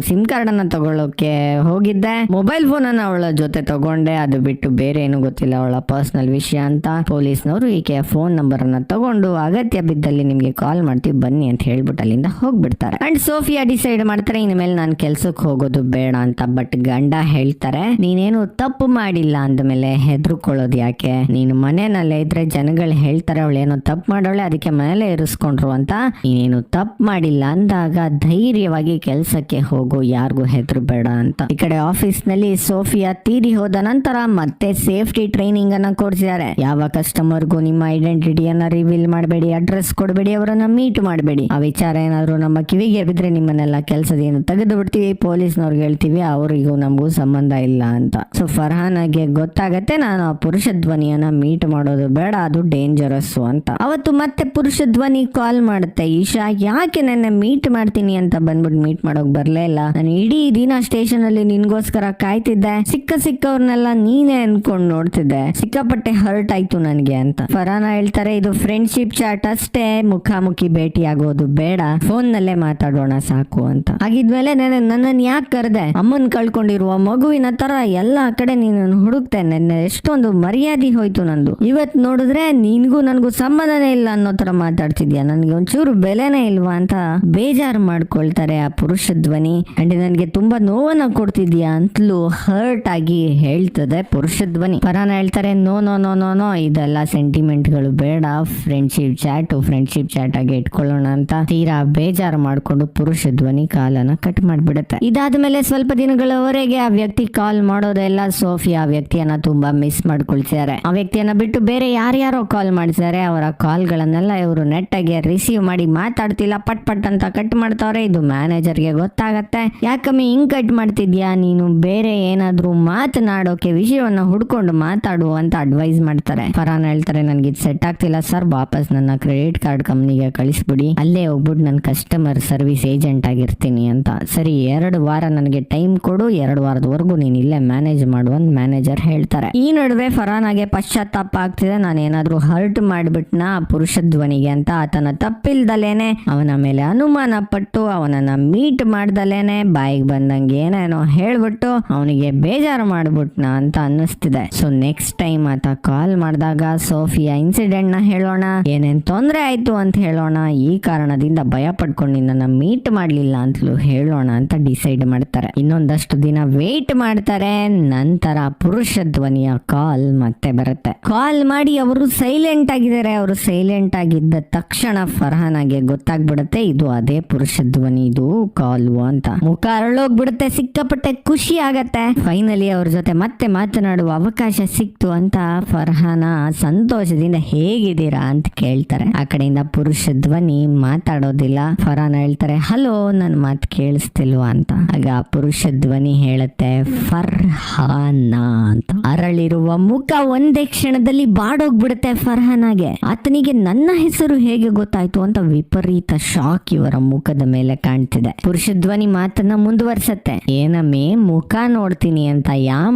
ಸಿಮ್ ಕಾರ್ಡ್ ಅನ್ನ ತಗೊಳ್ಳೋಕೆ ಹೋಗಿದ್ದೆ, ಮೊಬೈಲ್ ಫೋನ್ ಅನ್ನ ಅವಳ ಜೊತೆ ತಗೊಂಡೆ, ಅದು ಬಿಟ್ಟು ಬೇರೆ ಏನು ಗೊತ್ತಿಲ್ಲ, ಅವಳ ಪರ್ಸನಲ್ ವಿಷಯ ಅಂತ. ಪೊಲೀಸ್ನವರು ಈಕೆಯ ಫೋನ್ ನಂಬರ್ ಅನ್ನ ತಗೊಂಡು ಅಗತ್ಯ ಬಿದ್ದಲ್ಲಿ ನಿಮ್ಗೆ ಕಾಲ್ ಮಾಡ್ತೀವಿ ಬನ್ನಿ ಅಂತ ಹೇಳ್ಬಿಟ್ಟು ಅಲ್ಲಿಂದ ಹೋಗ್ಬಿಡ್ತಾರೆ. ಅಂಡ್ ಸೋಫಿಯಾ ಡಿಸೈಡ್ ಮಾಡ್ತಾರೆ, ಇನ್ಮೇಲೆ ನಾನು ಕೆಲ್ಸಕ್ಕೆ ಹೋಗೋದು ಬೇಡ ಅಂತ. ಬಟ್ ಗಂಡ ಹೇಳ್ತಾರೆ, ನೀನೇನು ತಪ್ಪು ಮಾಡಿಲ್ಲ ಅಂದ್ಮೇಲೆ ಹೆದರ್ಕೊಳ್ಳೋದು ಯಾಕೆ? ನೀನು ಮನೆಯಲ್ಲೇ ಇದ್ರೆ ಜನಗಳು ಹೇಳ್ತಾರೆ ಅವಳೇನೋ ತಪ್ಪು ಮಾಡೋಳೆ, ಅದಕ್ಕೆ ಮನೇಲೆ ಇರಿಸ್ಕೊಂಡ್ರು ಅಂತ. ನೀನೇನು ತಪ್ಪು ಮಾಡಿಲ್ಲ ಅಂದಾಗ ಧೈರ್ಯವಾಗಿ ಕೆಲ್ಸಕ್ಕೆ ಹೋಗು, ಯಾರಿಗೂ ಹೆದರ್ಬೇಡ ಅಂತ. ಈ ಕಡೆ ಆಫೀಸ್ ನಲ್ಲಿ ಸೋಫಿಯಾ ತೀರಿ ಹೋದ ನಂತರ ಮತ್ತೆ ಸೇಫ್ಟಿ ಟ್ರೈನಿಂಗ್ ಅನ್ನ ಕೊಡ್ಸಿದ್ದಾರೆ. ಯಾವ ಕಸ್ಟಮರ್ಗೂ ನಿಮ್ಮ ಐಡೆಂಟಿಟಿಯನ್ನ ರಿವೀಲ್ ಮಾಡಬೇಡಿ, ಅಡ್ರೆಸ್ ಕೊಡಬೇಡಿ, ಅವರನ್ನ ಮೀಟ್ ಮಾಡಬೇಡಿ. ಆ ವಿಚಾರ ಏನಾದ್ರು ನಮ್ಮ ಕಿವಿಗೆ ಬಿದ್ರೆ ನಿಮ್ಮನ್ನೆಲ್ಲ ಕೆಲಸದಿಂದ ತೆಗೆದು ಬಿಡ್ತೀವಿ, ಪೊಲೀಸ್ನವ್ರಿಗೆ ಹೇಳ್ತೀವಿ, ಅವರಿಗೂ ನಮಗೂ ಸಂಬಂಧ ಇಲ್ಲ ಅಂತ. ಸೊ ಫರ್ಹಾನಾಗೆ ಗೊತ್ತಾಗತ್ತೆ, ನಾನು ಆ ಪುರುಷ ಧ್ವನಿಯನ್ನ ಮೀಟ್ ಮಾಡೋದು ಬೇಡ, ಅದು ಡೇಂಜರಸ್ ಅಂತ. ಅವತ್ತು ಮತ್ತೆ ಪುರುಷ ಧ್ವನಿ ಕಾಲ್ ಮಾಡುತ್ತೆ, ಈಶಾ ಯಾಕೆ ನನ್ನ ಮೀಟ್ ಮಾಡ್ತೀನಿ ಅಂತ ಬಂದ್ಬಿಟ್ಟು ಮೀಟ್ ಮಾಡೋಕ್ ಬರ್ಲೇ ಇಲ್ಲ, ನಾನು ಇಡೀ ದಿನ ಸ್ಟೇಷನ್ ಅಲ್ಲಿ ನಿನ್ಗೋಸ್ಕರ ಕಾಯ್ತಿದ್ದೆ, ಸಿಕ್ಕವ್ರನ್ನೆಲ್ಲ ನೀನೇ ಅನ್ಕೊಂಡ್ ನೋಡ್ತಿದ್ದೆ, ಸಿಕ್ಕಾಪಟ್ಟೆ ಹರ್ಟ್ ಆಯ್ತು ನನ್ಗೆ ಅಂತ. ಫರ್ಹಾನ ಹೇಳ್ತಾರೆ, ಇದು ಫ್ರೆಂಡ್ಶಿಪ್ ಚಾಟ್ ಅಷ್ಟೇ, ಮುಖಾಮುಖಿ ಭೇಟಿ ಆಗೋದು ಬೇಡ, ಫೋನ್ ನಲ್ಲೇ ಮಾತಾಡೋಣ ಸಾಕು ಅಂತ. ಹಾಗಿದ್ಮೇಲೆ ನನ್ನನ್ನು ಯಾಕೆ ಕರೆದೆ? ಅಮ್ಮನ್ ಕಳ್ಕೊಂಡಿರುವ ಮಗುವಿನ ತರ ಎಲ್ಲಾ ಕಡೆ ನೀನು ಹುಡುಕ್ತೆ, ನನ್ನ ಎಷ್ಟೊಂದು ಮರ್ಯಾದೆ ಹೋಯ್ತು ನಂದು. ಇವತ್ ನೋಡಿದ್ರೆ ನಿನ್ಗೂ ನನ್ಗೂ ಸಂಬಂಧನೇ ಇಲ್ಲ ಅನ್ನೋ ತರ ಮಾತಾಡ್ತಿದ್ಯಾ, ನನ್ಗೆ ಒಂಚೂರು ಬೆಲೆನೇ ಇಲ್ವಾ ಅಂತ ಬೇಜಾರು ಮಾಡ್ಕೊಳ್ತಾರೆ ಆ ಪುರುಷ ಧ್ವನಿ. ಅಂಡ್ ನನ್ಗೆ ತುಂಬಾ ನೋವನ್ನ ಕೊಡ್ತಿದ್ಯಾ ಅಂತಲೂ ಹರ್ಟ್ ಆಗಿ ಹೇಳ್ತದೆ ಪುರುಷ ಧ್ವನಿ. ಫರ್ಹಾನ್ ಹೇಳ್ತಾರೆ no no no no no ಇದೆಲ್ಲ ಸೆಂಟಿಮೆಂಟ್ ಗಳು ಬೇಡ, ಫ್ರೆಂಡ್ಶಿಪ್ ಚಾಟ್ ಆಗಿ ಇಟ್ಕೊಳ್ಳೋಣ ಅಂತ ತೀರಾ ಬೇಜಾರು ಮಾಡ್ಕೊಂಡು ಪುರುಷ ಧ್ವನಿ ಕಾಲನ್ನ ಕಟ್ ಮಾಡ್ಬಿಡುತ್ತೆ. ಇದಾದ್ಮೇಲೆ ಸ್ವಲ್ಪ ದಿನಗಳವರೆಗೆ ಆ ವ್ಯಕ್ತಿ ಕಾಲ್ ಮಾಡೋದೆಲ್ಲ ಸೋಫಿಯಾ ಆ ವ್ಯಕ್ತಿಯನ್ನ ತುಂಬಾ ಮಿಸ್ ಮಾಡ್ಕೊಳ್ತಾರೆ. ಆ ವ್ಯಕ್ತಿಯನ್ನ ಬಿಟ್ಟು ಬೇರೆ ಯಾರ್ಯಾರೋ ಕಾಲ್ ಮಾಡ್ತಾರೆ. ಅವರ ಕಾಲ್ ಗಳನ್ನೆಲ್ಲ ಇವರು ನೆಟ್ಟಾಗಿ ರಿಸೀವ್ ಮಾಡಿ ಮಾತಾಡ್ತಿಲ್ಲ, ಪಟ್ ಪಟ್ ಅಂತ ಕಟ್ ಮಾಡ್ತಾವ್ರೆ. ಇದು ಮ್ಯಾನೇಜರ್ಗೆ ಗೊತ್ತಾಗತ್ತೆ. ಯಾಕಮ್ಮಿ ಹಿಂಗ್ ಕಟ್ ಮಾಡ್ತಿದ್ಯಾ, ನೀನು ಬೇರೆ ಏನಾದ್ರೂ ಮಾತನಾಡೋಕೆ ವಿಷಯವನ್ನ ಹುಡ್ಕೊಂಡು ಮಾತಾಡು ಅಂತ ಅಡ್ವೈಸ್ ಮಾಡ್ತಾರೆ. ಫರ್ಹಾನ್ ಹೇಳ್ತಾರೆ ನನ್ಗೆ ಇದು ಸೆಟ್ ಆಗ್ತಿಲ್ಲ ಸರ್, ವಾಪಸ್ ನನ್ನ ಕ್ರೆಡಿಟ್ ಕಾರ್ಡ್ ಕಂಪ್ನಿಗೆ ಕಳಿಸ್ಬಿಡಿ, ಅಲ್ಲೇ ಹೋಗ್ಬಿಟ್ಟು ನನ್ನ ಕಸ್ಟಮರ್ ಸರ್ವಿಸ್ ಏಜೆಂಟ್ ಆಗಿರ್ತೀನಿ ಅಂತ. ಸರಿ 2 ವಾರ ನನಗೆ ಟೈಮ್ ಕೊಡು, 2 ವಾರದವರೆಗೂ ನೀನ್ ಇಲ್ಲೇ ಮ್ಯಾನೇಜ್ ಮಾಡು ಅಂತ ಮ್ಯಾನೇಜರ್ ಹೇಳ್ತಾರೆ. ಈ ನಡುವೆ ಫರ್ಹಾನ್ ಆಗಿ ಪಶ್ಚಾತ್ತಾಪ ಆಗ್ತಿದೆ, ನಾನೇನಾದ್ರೂ ಹರ್ಟ್ ಮಾಡ್ಬಿಟ್ನಾ ಪುರುಷ ಧ್ವನಿಗೆ ಅಂತ. ಆತನ ತಪ್ಪಿಲ್ದಲೇನೆ ಅವನ ಮೇಲೆ ಅನುಮಾನ ಪಟ್ಟು ಅವನನ್ನ ಮೀಟ್ ಮಾಡ್ದಲೇನೆ ಬಾಯಿಗೆ ಬಂದಂಗೆ ಏನೇನೋ ಹೇಳ್ಬಿಟ್ಟು ಅವನಿಗೆ ಬೇಜಾರು ಮಾಡ್ಬಿಟ್ನಾ ಅಂತ ಅನ್ನಿಸ್ತಿದೆ. ಸೊ ನೆಕ್ಸ್ಟ್ ಟೈಮ್ ಆತ ಕಾಲ್ ಮಾಡಿದಾಗ ಸೋಫಿಯಾ ಇನ್ಸಿಡೆಂಟ್ ನ ಹೇಳೋಣ, ಏನೇನ್ ತೊಂದ್ರೆ ಆಯ್ತು ಅಂತ ಹೇಳೋಣ, ಈ ಕಾರಣದಿಂದ ಭಯ ಪಡ್ಕೊಂಡು ನಿನ್ನ ಮೀಟ್ ಮಾಡ್ಲಿಲ್ಲ ಅಂತಲೂ ಹೇಳೋಣ ಅಂತ ಡಿಸೈಡ್ ಮಾಡ್ತಾರೆ. ಇನ್ನೊಂದಷ್ಟು ದಿನ ವೇಟ್ ಮಾಡ್ತಾರೆ. ನಂತರ ಪುರುಷ ಧ್ವನಿಯ ಕಾಲ್ ಮತ್ತೆ ಬರುತ್ತೆ. ಕಾಲ್ ಮಾಡಿ ಅವರು ಸೈಲೆಂಟ್ ಆಗಿದ್ದಾರೆ. ಅವರು ಸೈಲೆಂಟ್ ಆಗಿದ್ದ ತಕ್ಷಣ ಫರ್ಹಾನ್ ಆಗಿ ಗೊತ್ತಾಗ್ಬಿಡುತ್ತೆ ಇದು ಅದೇ ಪುರುಷ ಧ್ವನಿ, ಇದು ಕಾಲು ಅಂತ. ಮುಖ ಅರಳೋಗ್ಬಿಡುತ್ತೆ, ಸಿಕ್ಕಾಪಟ್ಟೆ ಖುಷಿ ಆಗತ್ತೆ. ಫೈನಲಿ ಅವ್ರ ಜೊತೆ ಮತ್ತೆ ಮಾತನಾಡುವ ಅವಕಾಶ ಸಿಕ್ತು ಅಂತ ಫರ್ಹಾನ ಸಂತೋಷದಿಂದ ಹೇಗಿದ್ದೀರಾ ಅಂತ ಕೇಳ್ತಾರೆ. ಆ ಕಡೆಯಿಂದ ಪುರುಷ ಧ್ವನಿ ಮಾತಾಡೋದಿಲ್ಲ. ಫರ್ಹಾನ್ ಹೇಳ್ತಾರೆ ಹಲೋ ನನ್ ಮಾತು ಕೇಳಿಸ್ತಿಲ್ವಾ ಅಂತ. ಆಗ ಪುರುಷ ಧ್ವನಿ ಹೇಳುತ್ತೆ ಫರ್ಹಾನ ಅಂತ. ಅರಳಿರುವ ಮುಖ ಒಂದೇ ಕ್ಷಣದಲ್ಲಿ ಬಾಡೋಗ್ಬಿಡುತ್ತೆ ಫರ್ಹಾನಾಗೆ. ಆತನಿಗೆ ನನ್ನ ಹೆಸರು ಹೇಗೆ ಗೊತ್ತಾಯ್ತು ಅಂತ ವಿಪರೀತ ಶಾಕ್ ಇವರ ಮುಖದ ಮೇಲೆ ಕಾಣ್ತಿದೆ. ಪುರುಷ ಧ್ವನಿ ಮಾತನ್ನ ಮುಂದುವರ್ಸತ್ತೆ. ಏನಮ್ಮೆ ಮುಖ ನೋಡ್ತೀನಿ ಅಂತ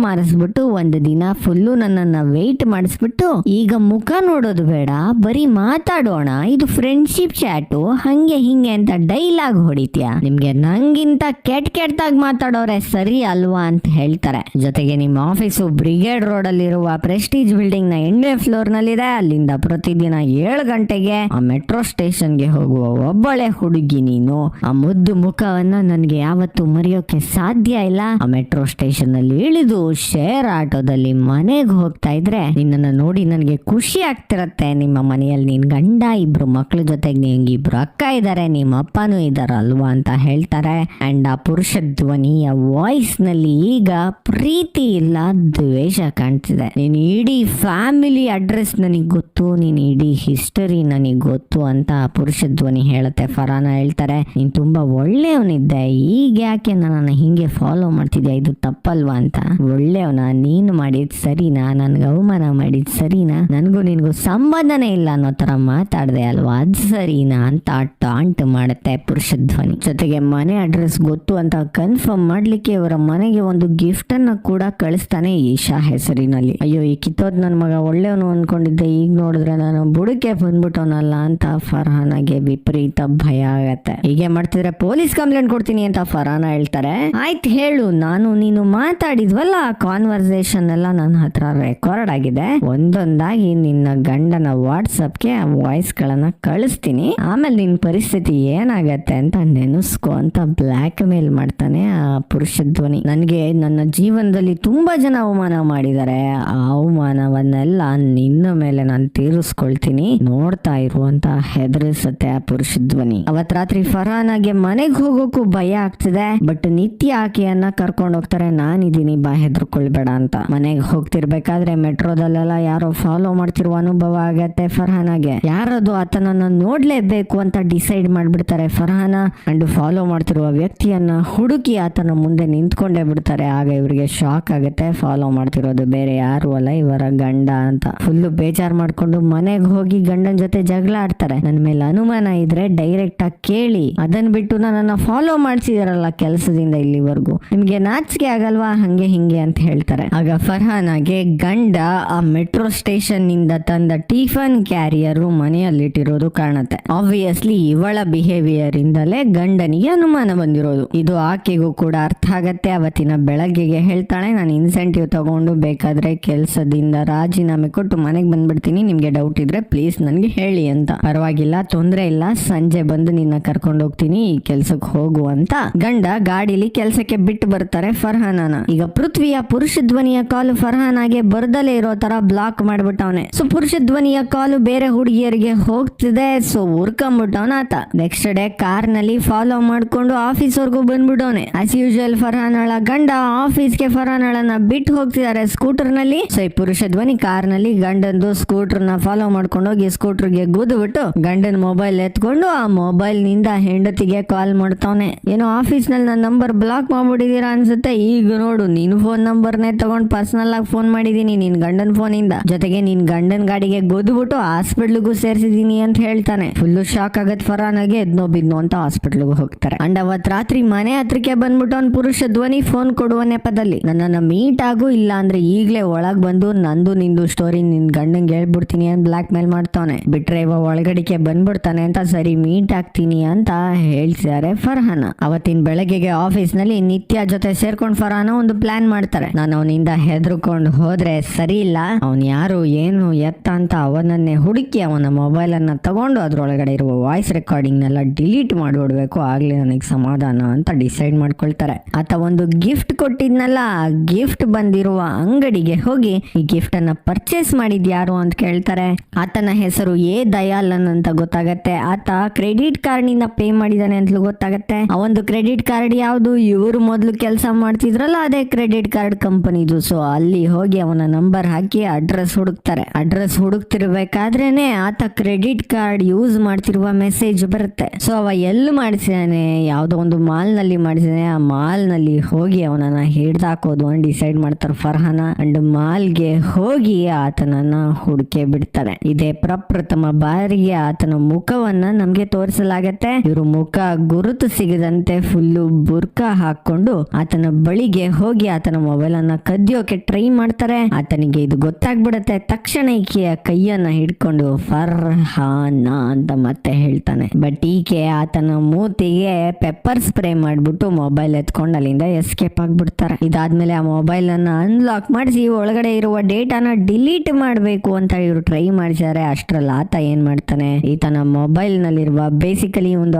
ಮಾರಿಸ್ಬಿಟ್ಟು ಒಂದು ದಿನ ಫುಲ್ಲು ನನ್ನನ್ನ ವೆಯ್ಟ್ ಮಾಡಿಸ್ಬಿಟ್ಟು ಈಗ ಮುಖ ನೋಡೋದು ಬೇಡ ಬರೀ ಮಾತಾಡೋಣ, ಇದು ಫ್ರೆಂಡ್ಶಿಪ್ ಚಾಟು ಹಂಗೆ ಹಿಂಗೆ ಅಂತ ಡೈಲಾಗ್ ಹೊಡಿತ್ಯಾ, ನಿಮ್ಗೆ ನಂಗಿಂತ ಕೆಟ್ಟದಾಗಿ ಮಾತಾಡೋರೆ ಸರಿ ಅಲ್ವಾ ಅಂತ ಹೇಳ್ತಾರೆ. ಜೊತೆಗೆ ನಿಮ್ಮ ಆಫೀಸು ಬ್ರಿಗೇಡ್ ರೋಡ್ ಅಲ್ಲಿರುವ ಪ್ರೆಸ್ಟೀಜ್ ಬಿಲ್ಡಿಂಗ್ ನ 8ನೇ ಫ್ಲೋರ್ ನಲ್ಲಿದೆ. ಅಲ್ಲಿಂದ ಪ್ರತಿದಿನ 7 ಗಂಟೆಗೆ ಆ ಮೆಟ್ರೋ ಸ್ಟೇಷನ್ಗೆ ಹೋಗುವ ಒಬ್ಬಳೆ ಹುಡುಗಿ ನೀನು. ಆ ಮುದ್ದು ಮುಖವನ್ನ ನನ್ಗೆ ಯಾವತ್ತೂ ಮರೆಯೋಕೆ ಸಾಧ್ಯ ಇಲ್ಲ. ಆ ಮೆಟ್ರೋ ಸ್ಟೇಷನ್ ಅಲ್ಲಿ ಇಳಿದು ಶೇರ್ ಆಟೋದಲ್ಲಿ ಮನೆಗೆ ಹೋಗ್ತಾ ಇದ್ರೆ ನಿನ್ನನ್ನು ನೋಡಿ ನನಗೆ ಖುಷಿ ಆಗ್ತಿರತ್ತೆ. ನಿಮ್ಮ ಮನೆಯಲ್ಲಿ ನಿನ್ ಗಂಡ, 2 ಮಕ್ಳ ಜೊತೆಗೆ ನಿಂಗೆ 2 ಅಕ್ಕ ಇದ್ದಾರೆ, ನಿಮ್ಮ ಅಪ್ಪನೂ ಇದಾರಲ್ವಾ ಅಂತ ಹೇಳ್ತಾರೆ. ಅಂಡ್ ಆ ಪುರುಷ ಧ್ವನಿಯ ವಾಯ್ಸ್ ನಲ್ಲಿ ಈಗ ಪ್ರೀತಿ ಇಲ್ಲ ದ್ವೇಷ ಕಾಣ್ತಿದೆ. ನೀನ್ ಇಡೀ ಫ್ಯಾಮಿಲಿ ಅಡ್ರೆಸ್ ನನಗೆ ಗೊತ್ತು, ನೀನ್ ಇಡೀ ಹಿಸ್ಟರಿ ನನಗೆ ಗೊತ್ತು ಅಂತ ಪುರುಷ ಧ್ವನಿ ಹೇಳುತ್ತೆ. ಫರ್ಹಾನ ಹೇಳ್ತಾರೆ ನೀನ್ ತುಂಬಾ ಒಳ್ಳೆಯವನಿದ್ದೆ, ಈಗ ಯಾಕೆ ನನ್ನ ಹಿಂಗೆ ಫಾಲೋ ಮಾಡ್ತಿದ್ಯಾ, ಇದು ತಪ್ಪಲ್ವಾ ಅಂತ. ಒಳ್ಳೆಯವನ ನೀನು ಮಾಡಿದ್ ಸರಿನಾ, ನನ್ಗೆ ಅವಮಾನ ಮಾಡಿದ್ ಸರಿನಾ, ನನ್ಗೂ ನಿನ್ಗೂ ಸಂಬಂಧನೇ ಇಲ್ಲ ಅನ್ನೋ ತರ ಮಾತಾಡ್ದೆ ಅಲ್ವಾ, ಅದ್ ಸರಿನಾ ಅಂತ ಟಾಂಟ್ ಮಾಡುತ್ತೆ ಪುರುಷ ಧ್ವನಿ. ಜೊತೆಗೆ ಮನೆ ಅಡ್ರೆಸ್ ಗೊತ್ತು ಅಂತ ಕನ್ಫರ್ಮ್ ಮಾಡ್ಲಿಕ್ಕೆ ಇವರ ಮನೆಗೆ ಒಂದು ಗಿಫ್ಟ್ ಅನ್ನ ಕೂಡ ಕಳಿಸ್ತಾನೆ ಈಶಾ ಹೆಸರಿನಲ್ಲಿ. ಅಯ್ಯೋ ಈ ಕಿತ್ತೋದ್ ನನ್ ಮಗ ಒಳ್ಳೆಯವನು ಅನ್ಕೊಂಡಿದ್ದೆ, ಈಗ ನೋಡಿದ್ರೆ ನಾನು ಬುಡಕ್ಕೆ ಬಂದ್ಬಿಟ್ಟವನಲ್ಲ ಅಂತ ಫರ್ಹಾನಾಗೆ ವಿಪರೀತ ಭಯ ಆಗತ್ತೆ. ಹೀಗೆ ಮಾಡ್ತಿದ್ರೆ ಪೊಲೀಸ್ ಕಂಪ್ಲೇಂಟ್ ಕೊಡ್ತೀನಿ ಅಂತ ಫರ್ಹಾನ ಹೇಳ್ತಾರೆ. ಆಯ್ತು ಹೇಳು, ನಾನು ನೀನು ಮಾತಾಡಿದ್ವಲ್ಲ ಕಾನ್ವರ್ಸೇಷನ್ ಎಲ್ಲ ನನ್ನ ಹತ್ರ ರೆಕಾರ್ಡ್ ಆಗಿದೆ, ಒಂದೊಂದಾಗಿ ನಿನ್ನ ಗಂಡನ ವಾಟ್ಸಪ್ಗೆ ಆ ವಾಯ್ಸ್ ಗಳನ್ನ ಕಳಿಸ್ತೀನಿ, ಆಮೇಲೆ ನಿನ್ ಪರಿಸ್ಥಿತಿ ಏನಾಗತ್ತೆ ಅಂತ ನೆನೆಸ್ಕೊ ಅಂತ ಬ್ಲಾಕ್ ಮೇಲ್ ಮಾಡ್ತಾನೆ ಆ ಪುರುಷ ಧ್ವನಿ. ನನ್ಗೆ ನನ್ನ ಜೀವನದಲ್ಲಿ ತುಂಬಾ ಜನ ಅವಮಾನ ಮಾಡಿದ್ದಾರೆ, ಆ ಅವಮಾನವನ್ನೆಲ್ಲ ನಿನ್ನ ಮೇಲೆ ನಾನು ತೀರಿಸ್ಕೊಳ್ತೀನಿ, ನೋಡ್ತಾ ಇರು ಅಂತ ಹೆದರಿಸುತ್ತೆ ಆ ಪುರುಷ ಧ್ವನಿ. ಅವತ್ ರಾತ್ರಿ ಫರ್ಹಾನಾಗೆ ಮನೆಗೆ ಹೋಗೋಕು ಭಯ ಆಗ್ತಿದೆ. ಬಟ್ ನಿತ್ಯ ಆಕೆಯನ್ನ ಕರ್ಕೊಂಡು ಹೋಗ್ತಾರೆ, ನಾನಿದ್ದೀನಿ ಬಾ ಹೆದರ್ಕೊಳ್ಬೇಡ ಅಂತ. ಮನೆಗೆ ಹೋಗ್ತಿರ್ಬೇಕಾದ್ರೆ ಮೆಟ್ರೋದಲ್ಲೆಲ್ಲ ಯಾರೋ ಫಾಲೋ ಮಾಡ್ತಿರುವ ಅನುಭವ ಆಗತ್ತೆ ಫರ್ಹಾನಾಗೆ. ಯಾರದು ಆತನನ್ನ ನೋಡ್ಲೇಬೇಕು ಅಂತ ಡಿಸೈಡ್ ಮಾಡ್ಬಿಡ್ತಾರೆ ಫರ್ಹಾನ. ಅಂಡ್ ಫಾಲೋ ಮಾಡ್ತಿರುವ ವ್ಯಕ್ತಿಯನ್ನ ಹುಡುಕಿ ಆತನ ಮುಂದೆ ನಿಂತ್ಕೊಂಡೇ ಬಿಡ್ತಾರೆ. ಆಗ ಇವರಿಗೆ ಶಾಕ್ ಆಗುತ್ತೆ, ಫಾಲೋ ಮಾಡ್ತಿರೋದು ಬೇರೆ ಯಾರು ಅಲ್ಲ ಇವರ ಗಂಡ ಅಂತ. ಫುಲ್ಲು ಬೇಜಾರ್ ಮಾಡ್ಕೊಂಡು ಮನೆಗೆ ಹೋಗಿ ಗಂಡನ ಜೊತೆ ಜಗಳ ಆಡ್ತಾರೆ. ನನ್ನ ಮೇಲೆ ಅನುಮಾನ ಇದ್ರೆ ಡೈರೆಕ್ಟ್ ಆಗಿ ಕೇಳಿ, ಅದನ್ ಬಿಟ್ಟು ನನ್ನನ್ನ ಫಾಲೋ ಮಾಡ್ಸಿದಾರಲ್ಲ ಕೆಲಸದಿಂದ ಇಲ್ಲಿವರೆಗೂ, ನಿಮ್ಗೆ ನಾಚಿಕೆ ಆಗಲ್ವಾ ಹಂಗೆ ಹಿಂಗೆ ಅಂತ ಹೇಳ್ತಾರೆ. ಆಗ ಫರ್ಹಾನಾಗೆ ಗಂಡ ಆ ಮೆಟ್ರೋ ಸ್ಟೇಷನ್ ನಿಂದ ತಂದ ಟಿಫನ್ ಕ್ಯಾರಿಯರ್ ಮನೆಯಲ್ಲಿಟ್ಟಿರೋದು ಕಾಣುತ್ತೆ. ಆಬ್ವಿಯಸ್ಲಿ ಇವಳ ಬಿಹೇವಿಯರ್ ಇಂದಲೇ ಗಂಡನಿಗೆ ಅನುಮಾನ ಬಂದಿರೋದು. ಇದು ಆಕೆಗೂ ಕೂಡ ಅರ್ಥ ಆಗತ್ತೆ. ಅವತ್ತಿನ ಬೆಳಗ್ಗೆಗೆ ಹೇಳ್ತಾಳೆ, ನಾನು ಇನ್ಸೆಂಟಿವ್ ತಗೊಂಡು ಬೇಕಾದ್ರೆ ಕೆಲಸದಿಂದ ರಾಜೀನಾಮೆ ಕೊಟ್ಟು ಮನೆಗೆ ಬಂದ್ಬಿಡ್ತೀನಿ ಬಂದ್ಬಿಡ್ತೀನಿ, ನಿಮ್ಗೆ ಡೌಟ್ ಇದ್ರೆ ಪ್ಲೀಸ್ ನನ್ಗೆ ಹೇಳಿ ಅಂತ. ಪರವಾಗಿಲ್ಲ, ತೊಂದ್ರೆ ಇಲ್ಲ, ಸಂಜೆ ಬಂದು ನಿನ್ನ ಕರ್ಕೊಂಡು ಹೋಗ್ತೀನಿ, ಈ ಕೆಲ್ಸಕ್ಕೆ ಹೋಗು ಅಂತ ಗಂಡ ಗಾಡಿಲಿ ಕೆಲ್ಸಕ್ಕೆ ಬಿಟ್ಟು ಬರ್ತಾರೆ ಫರ್ಹಾನನ. ಈಗ ಪೃಥ್ವಿಯ ಪುರುಷ ಧ್ವನಿಯ ಕಾಲು ಫರ್ಹಾನಾಗೆ ಬರ್ದಲೇ ಇರೋ ತರ ಬ್ಲಾಕ್ ಮಾಡ್ಬಿಟ್ಟವನೆ. ಸೊ ಪುರುಷ ಧ್ವನಿಯ ಕಾಲು ಬೇರೆ ಹುಡುಗಿಯರಿಗೆ ಹೋಗ್ತಿದೆ. ಸೊ ಉರ್ಕೊಂಬಿಟ್ಟವನ ಆತ. ನೆಕ್ಸ್ಟ್ ಡೇ ಕಾರ್ ನಲ್ಲಿ ಫಾಲೋ ಮಾಡ್ಕೊಂಡು ಆಫೀಸ್ ವರ್ಗೂ ಬಂದ್ಬಿಟ್ಟವನೆ. ಆಸ್ ಯೂಶುವಲ್ ಫರ್ಹಾನಳ ಗಂಡ ಆಫೀಸ್ಗೆ ಫರ್ಹಾನಳನ್ನ ಬಿಟ್ಟು ಹೋಗ್ತಿದ್ದಾರೆ ಸ್ಕೂಟರ್ ನಲ್ಲಿ. ಸೊ ಈ ಪುರುಷ ಧ್ವನಿ ಕಾರ್ ನಲ್ಲಿ ಗಂಡಂದು ಸ್ಕೂಟರ್ ನ ಫಾಲೋ ಮಾಡ್ಕೊಂಡು ಹೋಗಿ ಸ್ಕೂಟರ್ ಗೆ ಗುದ್ಬಿಟ್ಟು ಗಂಡನ ಮೊಬೈಲ್ ಎತ್ಕೊಂಡು ಆ ಮೊಬೈಲ್ ನಿಂದ ಹೆಂಡತಿಗೆ ಕಾಲ್ ಮಾಡ್ತಾವನೆ. ಏನೋ ಆಫೀಸ್ ನಲ್ಲಿ ನನ್ನ ನಂಬರ್ ಬ್ಲಾಕ್ ಮಾಡ್ಬಿಟ್ಟಿದೀರಾ ಅನ್ಸುತ್ತೆ, ಈಗ ನೋಡು ನಿನ್ ಫೋನ್ ನಂಬರ್ನೇ ತಗೊಂಡ್ ಪರ್ಸನಲ್ ಆಗಿ ಫೋನ್ ಮಾಡಿದೀನಿ ನಿನ್ ಗಂಡನ್ ಫೋನ್ ಇಂದ, ಜೊತೆಗೆ ನಿನ್ ಗಂಡನ್ ಗಾಡಿಗೆ ಗೊದ್ಬಿಟ್ಟು ಹಾಸ್ಪಿಟ್ಲ್ಗೂ ಸೇರ್ಸಿದೀನಿ ಅಂತ ಹೇಳ್ತಾನೆ. ಫುಲ್ ಶಾಕ್ ಆಗತ್ ಫರಾನಾಗೆ. ಎದ್ನೋ ಬಿದ್ನೋ ಅಂತ ಹಾಸ್ಪಿಟ್ಲ್ಗೂ ಹೋಗ್ತಾರೆ. ಅಂಡ್ ಅವತ್ ರಾತ್ರಿ ಮನೆ ಹತ್ರಕ್ಕೆ ಬಂದ್ಬಿಟ್ಟು ಅವ್ನ್ ಪುರುಷ ಧ್ವನಿ ಫೋನ್ ಕೊಡುವ ನೆಪದಲ್ಲಿ ನನ್ನನ್ನ ಮೀಟ್ ಆಗು, ಇಲ್ಲ ಅಂದ್ರೆ ಈಗ್ಲೇ ಒಳಗ್ ಬಂದು ನಂದು ನಿಂದು ಸ್ಟೋರಿ ನಿನ್ ಗಂಡಂಗೆ ಹೇಳ್ಬಿಡ್ತೀನಿ ಅಂತ ಬ್ಲಾಕ್ ಮೇಲ್ ಮಾಡ್ತಾನೆ. ಬಿಟ್ರೆ ಇವ ಒಳಗಡಿಕೆ ಬಂದ್ಬಿಡ್ತಾನೆ ಅಂತ ಸರಿ ಮೀಟ್ ಆಗ್ತೀನಿ ಅಂತ ಹೇಳ್ತಿದ್ದಾರೆ ಫರ್ಹಾನ. ಅವತ್ತಿನ ಬೆಳಗ್ಗೆಗೆ ಆಫೀಸ್ ನಲ್ಲಿ ನಿತ್ಯ ಜೊತೆ ಸೇರ್ಕೊಂಡ್ ಫರ್ಹಾನ ಒಂದು ಪ್ಲಾನ್ ಮಾಡ್ತಾರೆ. ನಾನು ಅವನಿಂದ ಹೆದರ್ಕೊಂಡು ಹೋದ್ರೆ ಸರಿ ಇಲ್ಲ, ಅವನ್ ಯಾರು ಏನು ಎತ್ತ ಅಂತ ಅವನನ್ನೇ ಹುಡುಕಿ ಅವನ ಮೊಬೈಲ್ ಅನ್ನ ತಗೊಂಡು ಅದ್ರೊಳಗಡೆ ಇರುವ ವಾಯ್ಸ್ ರೆಕಾರ್ಡಿಂಗ್ ನೆಲ್ಲ ಡಿಲೀಟ್ ಮಾಡ್ಬಿಡ್ಬೇಕು, ಆಗ್ಲೇ ನನಗೆ ಸಮಾಧಾನ ಅಂತ ಡಿಸೈಡ್ ಮಾಡ್ಕೊಳ್ತಾರೆ. ಆತ ಒಂದು ಗಿಫ್ಟ್ ಕೊಟ್ಟಿದ್ನಲ್ಲ, ಆ ಗಿಫ್ಟ್ ಬಂದಿರುವ ಅಂಗಡಿಗೆ ಹೋಗಿ ಈ ಗಿಫ್ಟ್ ಅನ್ನ ಪರ್ಚೇಸ್ ಮಾಡಿದ್ ಯಾರು ಅಂತ ಕೇಳ್ತಾರೆ. ಆತನ ಹೆಸರು ಎ ದಯಾಲನ್ ಅಂತ ಗೊತ್ತಾಗತ್ತೆ. ಆತ ಕ್ರೆಡಿಟ್ ಕಾರ್ಡ್ ನಿಂದ ಪೇ ಮಾಡಿದಾನೆ ಅಂತಲೂ ಗೊತ್ತಾಗತ್ತೆ. ಆ ಒಂದು ಕ್ರೆಡಿಟ್ ಕಾರ್ಡ್ ಯಾವ್ದು, ಇವರು ಮೊದ್ಲು ಕೆಲಸ ಮಾಡ್ತಿದ್ರಲ್ಲ ಅದೇ ಕ್ರೆಡಿಟ್ ಕಾರ್ಡ್ ಕಂಪನಿದು. ಸೊ ಅಲ್ಲಿ ಹೋಗಿ ಅವನ ನಂಬರ್ ಹಾಕಿ ಅಡ್ರೆಸ್ ಹುಡುಕ್ತಾರೆ. ಅಡ್ರೆಸ್ ಹುಡುಕ್ತಿರ್ಬೇಕಾದ್ರೇನೆ ಆತ ಕ್ರೆಡಿಟ್ ಕಾರ್ಡ್ ಯೂಸ್ ಮಾಡ್ತಿರುವ ಮೆಸೇಜ್ ಬರುತ್ತೆ. ಸೊ ಅವ ಎಲ್ಲಿ ಮಾಡಿಸಿದಾನೆ, ಯಾವ್ದೋ ಒಂದು ಮಾಲ್ ನಲ್ಲಿ ಮಾಡಿಸಿದಾನೆ. ಆ ಮಾಲ್ ನಲ್ಲಿ ಹೋಗಿ ಅವನನ್ನ ಹಿಡ್ದಾಕೋದು ಅಂತ ಡಿಸೈಡ್ ಮಾಡ್ತಾರೆ ಫರ್ಹಾನ. ಅಂಡ್ ಮಾಲ್ಗೆ ಹೋಗಿ ಆತನನ್ನ ಹುಡುಕೆ ಬಿಡ್ತಾನೆ. ಇದೇ ಪ್ರಪ್ರಥಮ ಬಾರಿಗೆ ಆತನ ಮುಖವನ್ನ ನಮ್ಗೆ ತೋರಿಸಲಾಗತ್ತೆ. ಇವರು ಮುಖ ಗುರುತು ಸಿಗದಂತೆ ಫುಲ್ಲು ಬುರ್ಕಾ ಹಾಕೊಂಡು ಆತನ ಬಳಿಗೆ ಹೋಗಿ ಆತನ ಮೊಬೈಲ್ ಅನ್ನ ಕದಿಯೋಕೆ ಟ್ರೈ ಮಾಡ್ತಾರೆ. ಆತನಿಗೆ ಇದು ಗೊತ್ತಾಗ್ಬಿಡತ್ತೆ. ತಕ್ಷಣ ಈಕೆಯ ಕೈಯನ್ನ ಹಿಡ್ಕೊಂಡು ಫರ್ಹಾನ ಅಂತ ಮತ್ತೆ ಹೇಳ್ತಾನೆ. ಬಟ್ ಈಕೆ ಆತನ ಮೂತಿಗೆ ಪೆಪ್ಪರ್ ಸ್ಪ್ರೇ ಮಾಡ್ಬಿಟ್ಟು ಮೊಬೈಲ್ ಎತ್ಕೊಂಡು ಅಲ್ಲಿಂದ ಎಸ್ಕೇಪ್ ಆಗ್ಬಿಡ್ತಾರೆ. ಇದಾದ್ಮೇಲೆ ಆ ಮೊಬೈಲ್ ಅನ್ನ ಅನ್ಲಾಕ್ ಮಾಡಿಸಿ ಒಳಗಡೆ ಇರುವ ಡೇಟಾನ ಡಿಲೀಟ್ ಮಾಡ್ಬೇಕು ಅಂತ ಇವರು ಟ್ರೈ ಮಾಡಿದ್ದಾರೆ. ಅಷ್ಟ್ರಲ್ಲಿ ಆತ ಏನ್ ಮಾಡ್ತಾನೆ, ಈತನ ಮೊಬೈಲ್ ನಲ್ಲಿರುವ ಬೇಸಿಕಲಿ ಒಂದು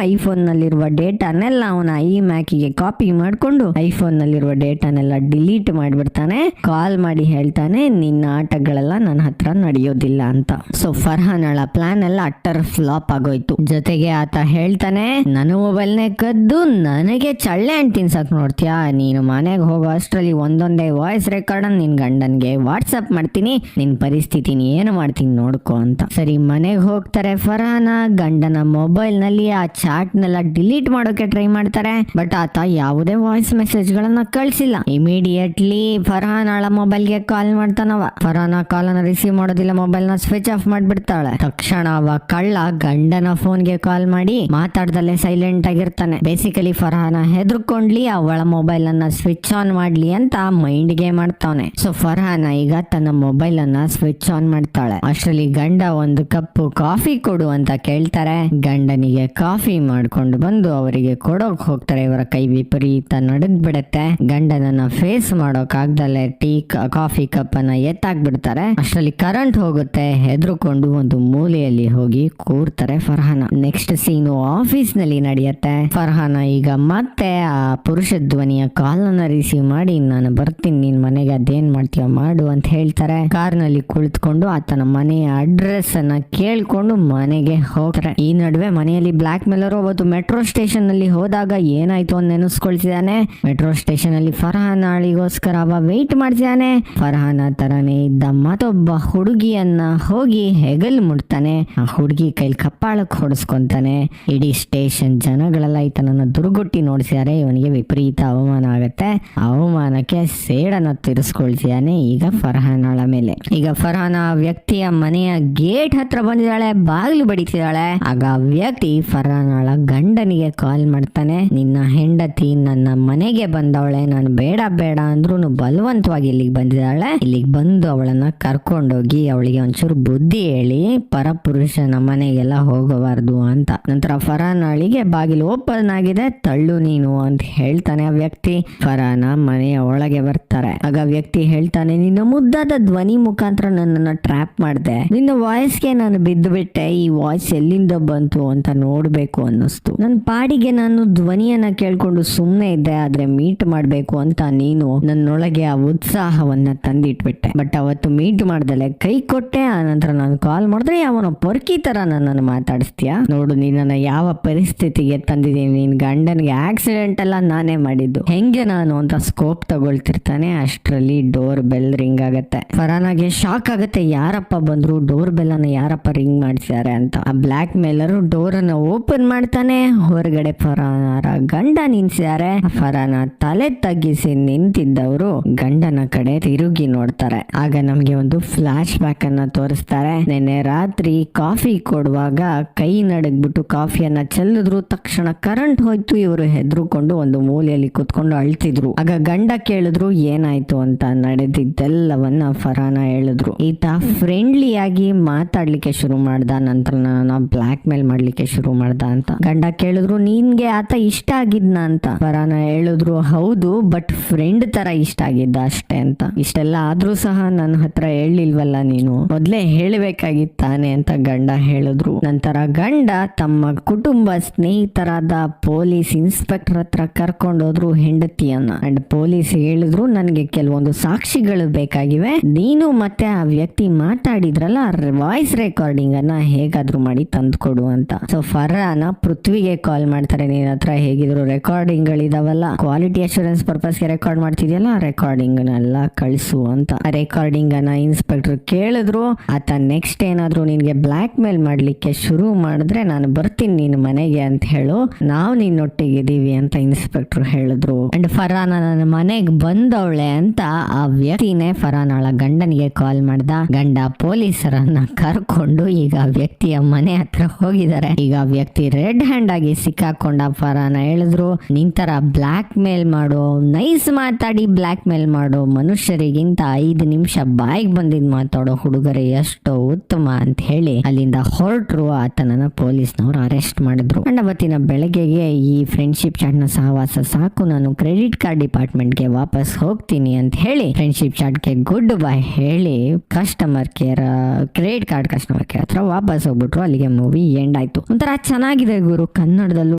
ಐಫೋನ್ ನಲ್ಲಿರುವ ಡೇಟಾನೆಲ್ಲ ಅವನ ಮ್ಯಾಕಿಗೆ ಕಾಪಿ ಮಾಡ್ಕೊಂಡು ಐಫೋನ್ ನಲ್ಲಿರುವ ಡೇಟಾನೆಲ್ಲ ಡಿಲೀಟ್ ಮಾಡ್ಬಿಡ್ತಾನೆ. ಕಾಲ್ ಮಾಡಿ ಹೇಳ್ತಾನೆ, ನಿನ್ನ ಆಟಗಳೆಲ್ಲ ನನ್ನ ಹತ್ರ ನಡೆಯೋದಿಲ್ಲ ಅಂತ. ಸೊ ಫರ್ಹಾನಳ ಪ್ಲಾನ್ ಎಲ್ಲ ಅಟ್ಟರ್ ಫ್ಲಾಪ್ ಆಗೋಯ್ತು. ಜೊತೆಗೆ ಆತ ಹೇಳ್ತಾನೆ, ನನ್ನ ಮೊಬೈಲ್ನೇ ಕದ್ದು ನನಗೆ ಚಳ್ಳೆ ಹಣ್ಣು ತಿನ್ಸಕ್ ನೋಡ್ತೀಯಾ, ನೀನು ಮನೆಗೆ ಹೋಗೋ ಅಷ್ಟರಲ್ಲಿ ಒಂದೊಂದೇ ವಾಯ್ಸ್ ರೆಕಾರ್ಡ್ ನಿನ್ ಗಂಡನ್ಗೆ ವಾಟ್ಸಪ್ ಮಾಡ್ತೀನಿ, ನಿನ್ ಪರಿಸ್ಥಿತಿ ಏನು ಮಾಡ್ತೀನಿ ನೋಡ್ಕೋ ಅಂತ. ಸರಿ ಮನೆಗೆ ಹೋಗ್ತಾರೆ ಫರ್ಹಾನ. ಗಂಡನ ಮೊಬೈಲ್ ನಲ್ಲಿ ಆ ಚಾಟ್ ನೆಲ್ಲ ಡಿಲೀಟ್ ಮಾಡೋಕೆ ಟ್ರೈ ಮಾಡ್ತಾರೆ. ಬಟ್ ಆತ ಯಾವುದೇ ವಾಯ್ಸ್ ಮೆಸೇಜ್ ಗಳನ್ನ ಕಳ್ಸಿಲ್ಲ. ಇಮಿಡಿಯೇಟ್ಲಿ ಫರ್ಹಾನಳ ಮೊಬೈಲ್ಗೆ ಕಾಲ್ ಮಾಡ್ತಾನವ. ಫರ್ಹಾನ ಕಾಲ್ ಅನ್ನ ರಿಸೀವ್ ಮಾಡೋದಿಲ್ಲ, ಮೊಬೈಲ್ ನ ಸ್ವಿಚ್ ಆಫ್ ಮಾಡ್ಬಿಡ್ತಾಳೆ. ತಕ್ಷಣ ಅವ ಕಳ್ಳ ಗಂಡನ ಫೋನ್ಗೆ ಕಾಲ್ ಮಾಡಿ ಮಾತಾಡ್ದಲ್ಲೇ ಸೈಲೆಂಟ್ ಆಗಿರ್ತಾನೆ. ಬೇಸಿಕಲಿ ಫರ್ಹಾನ ಹೆದರ್ಕೊಂಡ್ಲಿ ಅವಳ ಮೊಬೈಲ್ ಅನ್ನ ಸ್ವಿಚ್ ಆನ್ ಮಾಡ್ಲಿ ಅಂತ ಮೈಂಡ್ ಗೆ ಮಾಡ್ತಾನೆ. ಸೊ ಫರ್ಹಾನ ಈಗ ತನ್ನ ಮೊಬೈಲ್ ಅನ್ನ ಸ್ವಿಚ್ ಆನ್ ಮಾಡ್ತಾಳೆ. ಅಷ್ಟರಲ್ಲಿ ಗಂಡ ಒಂದು ಕಪ್ ಕಾಫಿ ಕೊಡು ಅಂತ ಕೇಳ್ತಾರೆ. ಗಂಡನಿಗೆ ಕಾಫಿ ಮಾಡ್ಕೊಂಡು ಬಂದು ಅವರಿಗೆ ಕೊಡೋಕ್ ಹೋಗ್ತಾರೆ. ಇವರ ಕೈ ವಿಪರೀತ ನಡಗ್ ಬಿಡತ್ತೆ. ಗಂಡನನ್ನ ಫೇಸ್ ಮಾಡೋಕ್ ಆಗ್ದಲೆ ಕಾಫಿ ಕಪ್ ಅನ್ನ ಎತ್ತಾಕ್ಬಿಡ್ತಾರೆ. ಅಷ್ಟರಲ್ಲಿ ಕರೆಂಟ್ ಹೋಗುತ್ತೆ. ಹೆದರ್ಕೊಂಡು ಒಂದು ಮೂಲೆಯಲ್ಲಿ ಹೋಗಿ ಕೂರ್ತಾರೆ ಫರ್ಹಾನ. ನೆಕ್ಸ್ಟ್ ಸೀನು ಆಫೀಸ್ ನಲ್ಲಿ ನಡೆಯುತ್ತೆ. ಫರ್ಹಾನ ಈಗ ಮತ್ತೆ ಆ ಪುರುಷ ಧ್ವನಿಯ ಕಾಲ್ ಅನ್ನ ರಿಸೀವ್ ಮಾಡಿ, ನಾನು ಬರ್ತೀನಿ ನಿನ್ ಮನೆಗೆ, ಅದೇನ್ ಮಾಡ್ತೀಯ ಮಾಡು ಅಂತ ಹೇಳ್ತಾರೆ. ಕಾರ್ ನಲ್ಲಿ ಕುಳಿತುಕೊಂಡು ಆತನ ಮನೆಯ ಅಡ್ರೆಸ್ ಅನ್ನ ಕೇಳ್ಕೊಂಡು ಮನೆಗೆ ಹೋಗ್ತಾರೆ. ಈ ನಡುವೆ ಮನೆಯಲ್ಲಿ ಬ್ಲಾಕ್ ಮೇಲರ್ ಅವತ್ತು ಮೆಟ್ರೋ ಸ್ಟೇಷನ್ ನಲ್ಲಿ ಹೋದಾಗ ಏನಾಯ್ತು ಅಂತ ನೆನೆಸ್ಕೊಳ್ತಿದ್ದಾನೆ. ಮೆಟ್ರೋ ಸ್ಟೇಷನ್ ಅಲ್ಲಿ ಫರ್ಹಾನ್ ಆಳಿಗೋಸ್ಕರ ಅವ ವೆಯ್ಟ್ ಮಾಡ್ತಿದ್ದಾನೆ. ಫರ್ಹಾನ ತರನೇ ಇದ್ದ ಮತ್ತೊಬ್ಬ ಹುಡುಗಿಯನ್ನ ಹೋಗಿ ಹೆಗಲ್ ಮುಡ್ತಾನೆ. ಆ ಹುಡುಗಿ ಕೈಲಿ ಕಪ್ಪಾಳಕ್ ಹೊಡೆಸ್ಕೊಂತಾನೆ. ಇಡೀ ಸ್ಟೇಷನ್ ಜನಗಳೆಲ್ಲ ಈತನನ್ನ ದುರ್ಗುಟ್ಟಿ ನೋಡ್ಸಿದಾರೆ. ಇವನಿಗೆ ವಿಪರೀತ ಅವಮಾನ ಆಗತ್ತೆ. ಅವಮಾನಕ್ಕೆ ಸೇಡನ್ನ ತೀರಿಸ್ಕೊಳ್ತಿದ್ದಾನೆ ಈಗ ಫರ್ಹಾನಳ ಮೇಲೆ. ಈಗ ಫರ್ಹಾನ ವ್ಯಕ್ತಿಯ ಮನೆಯ ಗೇಟ್ ಹತ್ರ ಬಂದಿದ್ದಾಳೆ, ಬಾಗಿಲು ಬಡಿತಿದ್ದಾಳೆ. ಆಗ ವ್ಯಕ್ತಿ ಫರ್ಹಾನಳ ಗಂಡನಿಗೆ ಕಾಲ್ ಮಾಡ್ತಾನೆ, ನಿನ್ನ ಹೆಂಡತಿ ನನ್ನ ಮನೆಗೆ ಬಂದವಳೆ, ನಾನು ಬೇಡ ಬೇಡ ಅಂದ್ರೂ ಬಲವಂತವಾಗಿ ಇಲ್ಲಿಗೆ ಬಂದಿದ್ದಾಳೆ, ಇಲ್ಲಿಗೆ ಬಂದು ಅವಳನ್ನ ಕರ್ಕೊಂಡೋಗಿ ಅವಳಿಗೆ ಒಂಚೂರು ಬುದ್ಧಿ ಹೇಳಿ ಪರಪುರುಷನ ಮನೆಗೆಲ್ಲ ಹೋಗಬಾರ್ದು ಅಂತ. ನಂತರ ಫರ್ಹಾನಳಿಗೆ ಬಾಗಿಲು ಓಪನ್ ಆಗಿದೆ, ತಳ್ಳು ನೀನು ಅಂತ ಹೇಳ್ತಾನೆ ಆ ವ್ಯಕ್ತಿ. ಫರ್ಹಾನ ಮನೆಯ ಒಳಗೆ ಬರ್ತಾರೆ. ಆಗ ವ್ಯಕ್ತಿ ಹೇಳ್ತಾನೆ, ನಿನ್ನ ಮುದ್ದಾದ ಧ್ವನಿ ಮುಖ ಮುಖಾಂತರ ನನ್ನನ್ನ ಟ್ರ್ಯಾಪ್ ಮಾಡ್ದೆ, ನಿನ್ನ ವಾಯ್ಸ್ಗೆ ನಾನು ಬಿದ್ದು ಬಿಟ್ಟೆ, ಈ ವಾಯ್ಸ್ ಎಲ್ಲಿಂದ ಬಂತು ಅಂತ ನೋಡ್ಬೇಕು ಅನ್ನಿಸ್ತು. ನನ್ನ ಪಾಡಿಗೆ ನಾನು ಧ್ವನಿಯನ್ನ ಕೇಳ್ಕೊಂಡು ಸುಮ್ನೆ ಇದ್ದೆ, ಆದ್ರೆ ಮೀಟ್ ಮಾಡ್ಬೇಕು ಅಂತ ನೀನು ನನ್ನೊಳಗೆ ಆ ಉತ್ಸಾಹವನ್ನ ತಂದಿಟ್ಬಿಟ್ಟೆ. ಬಟ್ ಅವತ್ತು ಮೀಟ್ ಮಾಡ್ದಲೆ ಕೈ ಕೊಟ್ಟೆ. ಆ ನಂತರ ನಾನು ಕಾಲ್ ಮಾಡಿದ್ರೆ ಯಾವನೋ ಪೊರ್ಕಿ ತರ ನನ್ನನ್ನು ಮಾತಾಡಿಸ್ತೀಯಾ. ನೋಡು ನೀನನ್ನ ಯಾವ ಪರಿಸ್ಥಿತಿಗೆ ತಂದಿದ್ದೀನಿ, ನಿನ್ ಗಂಡನ್ಗೆ ಆಕ್ಸಿಡೆಂಟ್ ಎಲ್ಲ ನಾನೇ ಮಾಡಿದ್ದು, ಹೆಂಗೆ ನಾನು ಅಂತ ಸ್ಕೋಪ್ ತಗೊಳ್ತಿರ್ತಾನೆ. ಅಷ್ಟರಲ್ಲಿ ಡೋರ್ ಬೆಲ್ ರಿಂಗ್ ಆಗತ್ತೆ. ಫರಾನಾಗೆ ಶಾಕ್ ಆಗತ್ತೆ, ಯಾರಪ್ಪ ಬಂದ್ರು, ಡೋರ್ ಬೆಲ್ ಅನ್ನ ಯಾರಪ್ಪ ರಿಂಗ್ ಮಾಡ್ಸಿದ್ದಾರೆ ಅಂತ. ಆ ಬ್ಲಾಕ್ ಮೇಲರು ಡೋರ್ ಅನ್ನ ಓಪನ್ ಮಾಡ್ತಾನೆ. ಹೊರಗಡೆ ಫರಾನರ ಗಂಡ ನಿಲ್ಸಿದ್ದಾರೆ. ಫರಾನ ತಲೆ ತಗ್ಗಿಸಿ ನಿಂತಿದ್ದವರು ಗಂಡನ ಕಡೆ ತಿರುಗಿ ನೋಡ್ತಾರೆ. ಆಗ ನಮ್ಗೆ ಒಂದು ಫ್ಲಾಶ್ ಬ್ಯಾಕ್ ಅನ್ನ ತೋರಿಸ್ತಾರೆ. ನಿನ್ನೆ ರಾತ್ರಿ ಕಾಫಿ ಕೊಡುವಾಗ ಕೈ ನಡಗ್ಬಿಟ್ಟು ಕಾಫಿಯನ್ನ ಚೆಲ್ಲಿದ್ರು, ತಕ್ಷಣ ಕರೆಂಟ್ ಹೋಯ್ತು. ಇವರು ಹೆದರ್ಕೊಂಡು ಒಂದು ಮೂಲೆಯಲ್ಲಿ ಕುತ್ಕೊಂಡು ಅಳ್ತಿದ್ರು. ಆಗ ಗಂಡ ಕೇಳಿದ್ರು ಏನಾಯ್ತು ಅಂತ. ನಡೆದಿದ್ದೆಲ್ಲವನ್ನ ಫರಾನ ಹೇಳಿದ್ರು. ಈತ ಫ್ರೆಂಡ್ಲಿ ಆಗಿ ಮಾತಾಡ್ಲಿಕ್ಕೆ ಶುರು ಮಾಡ್ದ, ನಂತರ ನನ್ನ ಬ್ಲಾಕ್ ಮೇಲ್ ಮಾಡ್ಲಿಕ್ಕೆ ಶುರು ಮಾಡ್ದ ಅಂತ. ಗಂಡ ಕೇಳಿದ್ರು ನಿನ್ಗೆ ಆತ ಇಷ್ಟ ಆಗಿದ್ನ ಅಂತ. ಫರಾನ ಹೇಳಿದ್ರು ಹೌದು, ಬಟ್ ಫ್ರೆಂಡ್ ತರ ಇಷ್ಟ ಆಗಿದ್ದ ಅಷ್ಟೇ ಅಂತ. ಇಷ್ಟೆಲ್ಲ ಆದ್ರೂ ಸಹ ನನ್ನ ಹತ್ರ ಹೇಳಿಲ್ವಲ್ಲ ನೀನು, ಮೊದ್ಲೇ ಹೇಳಬೇಕಾಗಿತ್ತಾನೆ ಅಂತ ಗಂಡ ಹೇಳಿದ್ರು. ನಂತರ ಗಂಡ ತಮ್ಮ ಕುಟುಂಬ ಸ್ನೇಹಿತರಾದ ಪೊಲೀಸ್ ಇನ್ಸ್ಪೆಕ್ಟರ್ ಹತ್ರ ಕರ್ಕೊಂಡೋದ್ರು ಹೆಂಡತಿಯನ್ನ. ಅಂಡ್ ಪೊಲೀಸ್ ಹೇಳಿದ್ರು ನನಗೆ ಕೆಲವೊಂದು ಸಾಕ್ಷಿಗಳು ಬೇಕಾಗಿವೆ, ನೀನು ಮತ್ತೆ ಆ ವ್ಯಕ್ತಿ ಮಾತಾಡಿದ್ರಲ್ಲ ವಾಯ್ಸ್ ರೆಕಾರ್ಡಿಂಗ್ ಅನ್ನ ಹೇಗಾದ್ರೂ ಮಾಡಿ ತಂದ್ಕೊಡು ಅಂತ. ಸೊ ಫರಾನ ಪೃಥ್ವಿಗೆ ಕಾಲ್ ಮಾಡ್ತಾರೆ, ನಿನ್ನ ಹತ್ರ ಹೇಗಿದ್ರು ರೆಕಾರ್ಡಿಂಗ್ ಗಳಿದಾವಲ್ಲ, ಕ್ವಾಲಿಟಿ ಅಶ್ಯೂರೆನ್ಸ್ ಪರ್ಪಸ್ ಗೆ ರೆಕಾರ್ಡ್ ಮಾಡ್ತಿದ್ಯಲ್ಲ, ರೆಕಾರ್ಡಿಂಗ್ ನೆಲ್ಲ ಕಳಿಸು ಅಂತ. ರೆಕಾರ್ಡಿಂಗ್ ಅನ್ನ ಇನ್ಸ್ಪೆಕ್ಟರ್ ಕೇಳಿದ್ರು. ಆತ ನೆಕ್ಸ್ಟ್ ಏನಾದ್ರು ನಿನ್ಗೆ ಬ್ಲಾಕ್ ಮೇಲ್ ಮಾಡ್ಲಿಕ್ಕೆ ಶುರು ಮಾಡಿದ್ರೆ ನಾನು ಬರ್ತೀನಿ ನಿನ್ ಮನೆಗೆ ಅಂತ ಹೇಳು, ನಾವು ನಿನ್ನೊಟ್ಟಿಗಿದೀವಿ ಅಂತ ಇನ್ಸ್ಪೆಕ್ಟರ್ ಹೇಳಿದ್ರು. ಅಂಡ್ ಫರಾನ ನನ್ನ ಮನೆಗೆ ಬಂದವಳೆ ಅಂತ ಆ ವ್ಯಕ್ತಿನೇ ಫರಾನಳ ಗಂಡನಿಗೆ ಕಾಲ್ ಮಾಡ್ದ. ಗಂಡ ಪೊಲೀಸರನ್ನ ಕರ್ಕೊಂಡು ಈಗ ವ್ಯಕ್ತಿಯ ಮನೆ ಹತ್ರ ಹೋಗಿದ್ದಾರೆ. ಈಗ ವ್ಯಕ್ತಿ ರೆಡ್ ಹ್ಯಾಂಡ್ ಆಗಿ ಸಿಕ್ಕಾಕೊಂಡ. ಫರಾನ ಹೇಳಿದ್ರು ನಿಂತರ ಬ್ಲಾಕ್ ಮೇಲ್ ಮಾಡೋ, ನೈಸ್ ಮಾತಾಡಿ ಬ್ಲಾಕ್ ಮೇಲ್ ಮಾಡೋ ಮನುಷ್ಯರಿಗಿಂತ 5 ನಿಮಿಷ ಬಾಯಿಗೆ ಬಂದಿದ್ ಮಾತಾಡೋ ಹುಡುಗರೇ ಎಷ್ಟೋ ಉತ್ತಮ ಅಂತ ಹೇಳಿ ಅಲ್ಲಿಂದ ಹೊರಟ್ರು. ಆತನನ್ನ ಪೊಲೀಸ್ನವರು ಅರೆಸ್ಟ್ ಮಾಡಿದ್ರು. ಅಂಡ್ ಅವತ್ತಿನ ಬೆಳಗ್ಗೆಗೆ ಈ ಫ್ರೆಂಡ್ಶಿಪ್ ಚಾಟ್ ನ ಸಹವಾಸ ಸಾಕು, ನಾನು ಕ್ರೆಡಿಟ್ ಕಾರ್ಡ್ ಡಿಪಾರ್ಟ್ಮೆಂಟ್ಗೆ ವಾಪಸ್ ಹೋಗ್ತೀನಿ ಅಂತ ಹೇಳಿ ಫ್ರೆಂಡ್ಶಿಪ್ ಚಾಟ್ಗೆ ಗುಡ್ ಬೈ ಹೇಳಿ customer care, credit card customer care ಹತ್ರ ವಾಪಸ್ ಹೋಗ್ಬಿಟ್ರು. ಅಲ್ಲಿಗೆ ಮೂವಿ ಎಂಡ್ ಆಯ್ತು. ಒಂಥರ ಚೆನ್ನಾಗಿದೆ ಗುರು, ಕನ್ನಡದಲ್ಲೂ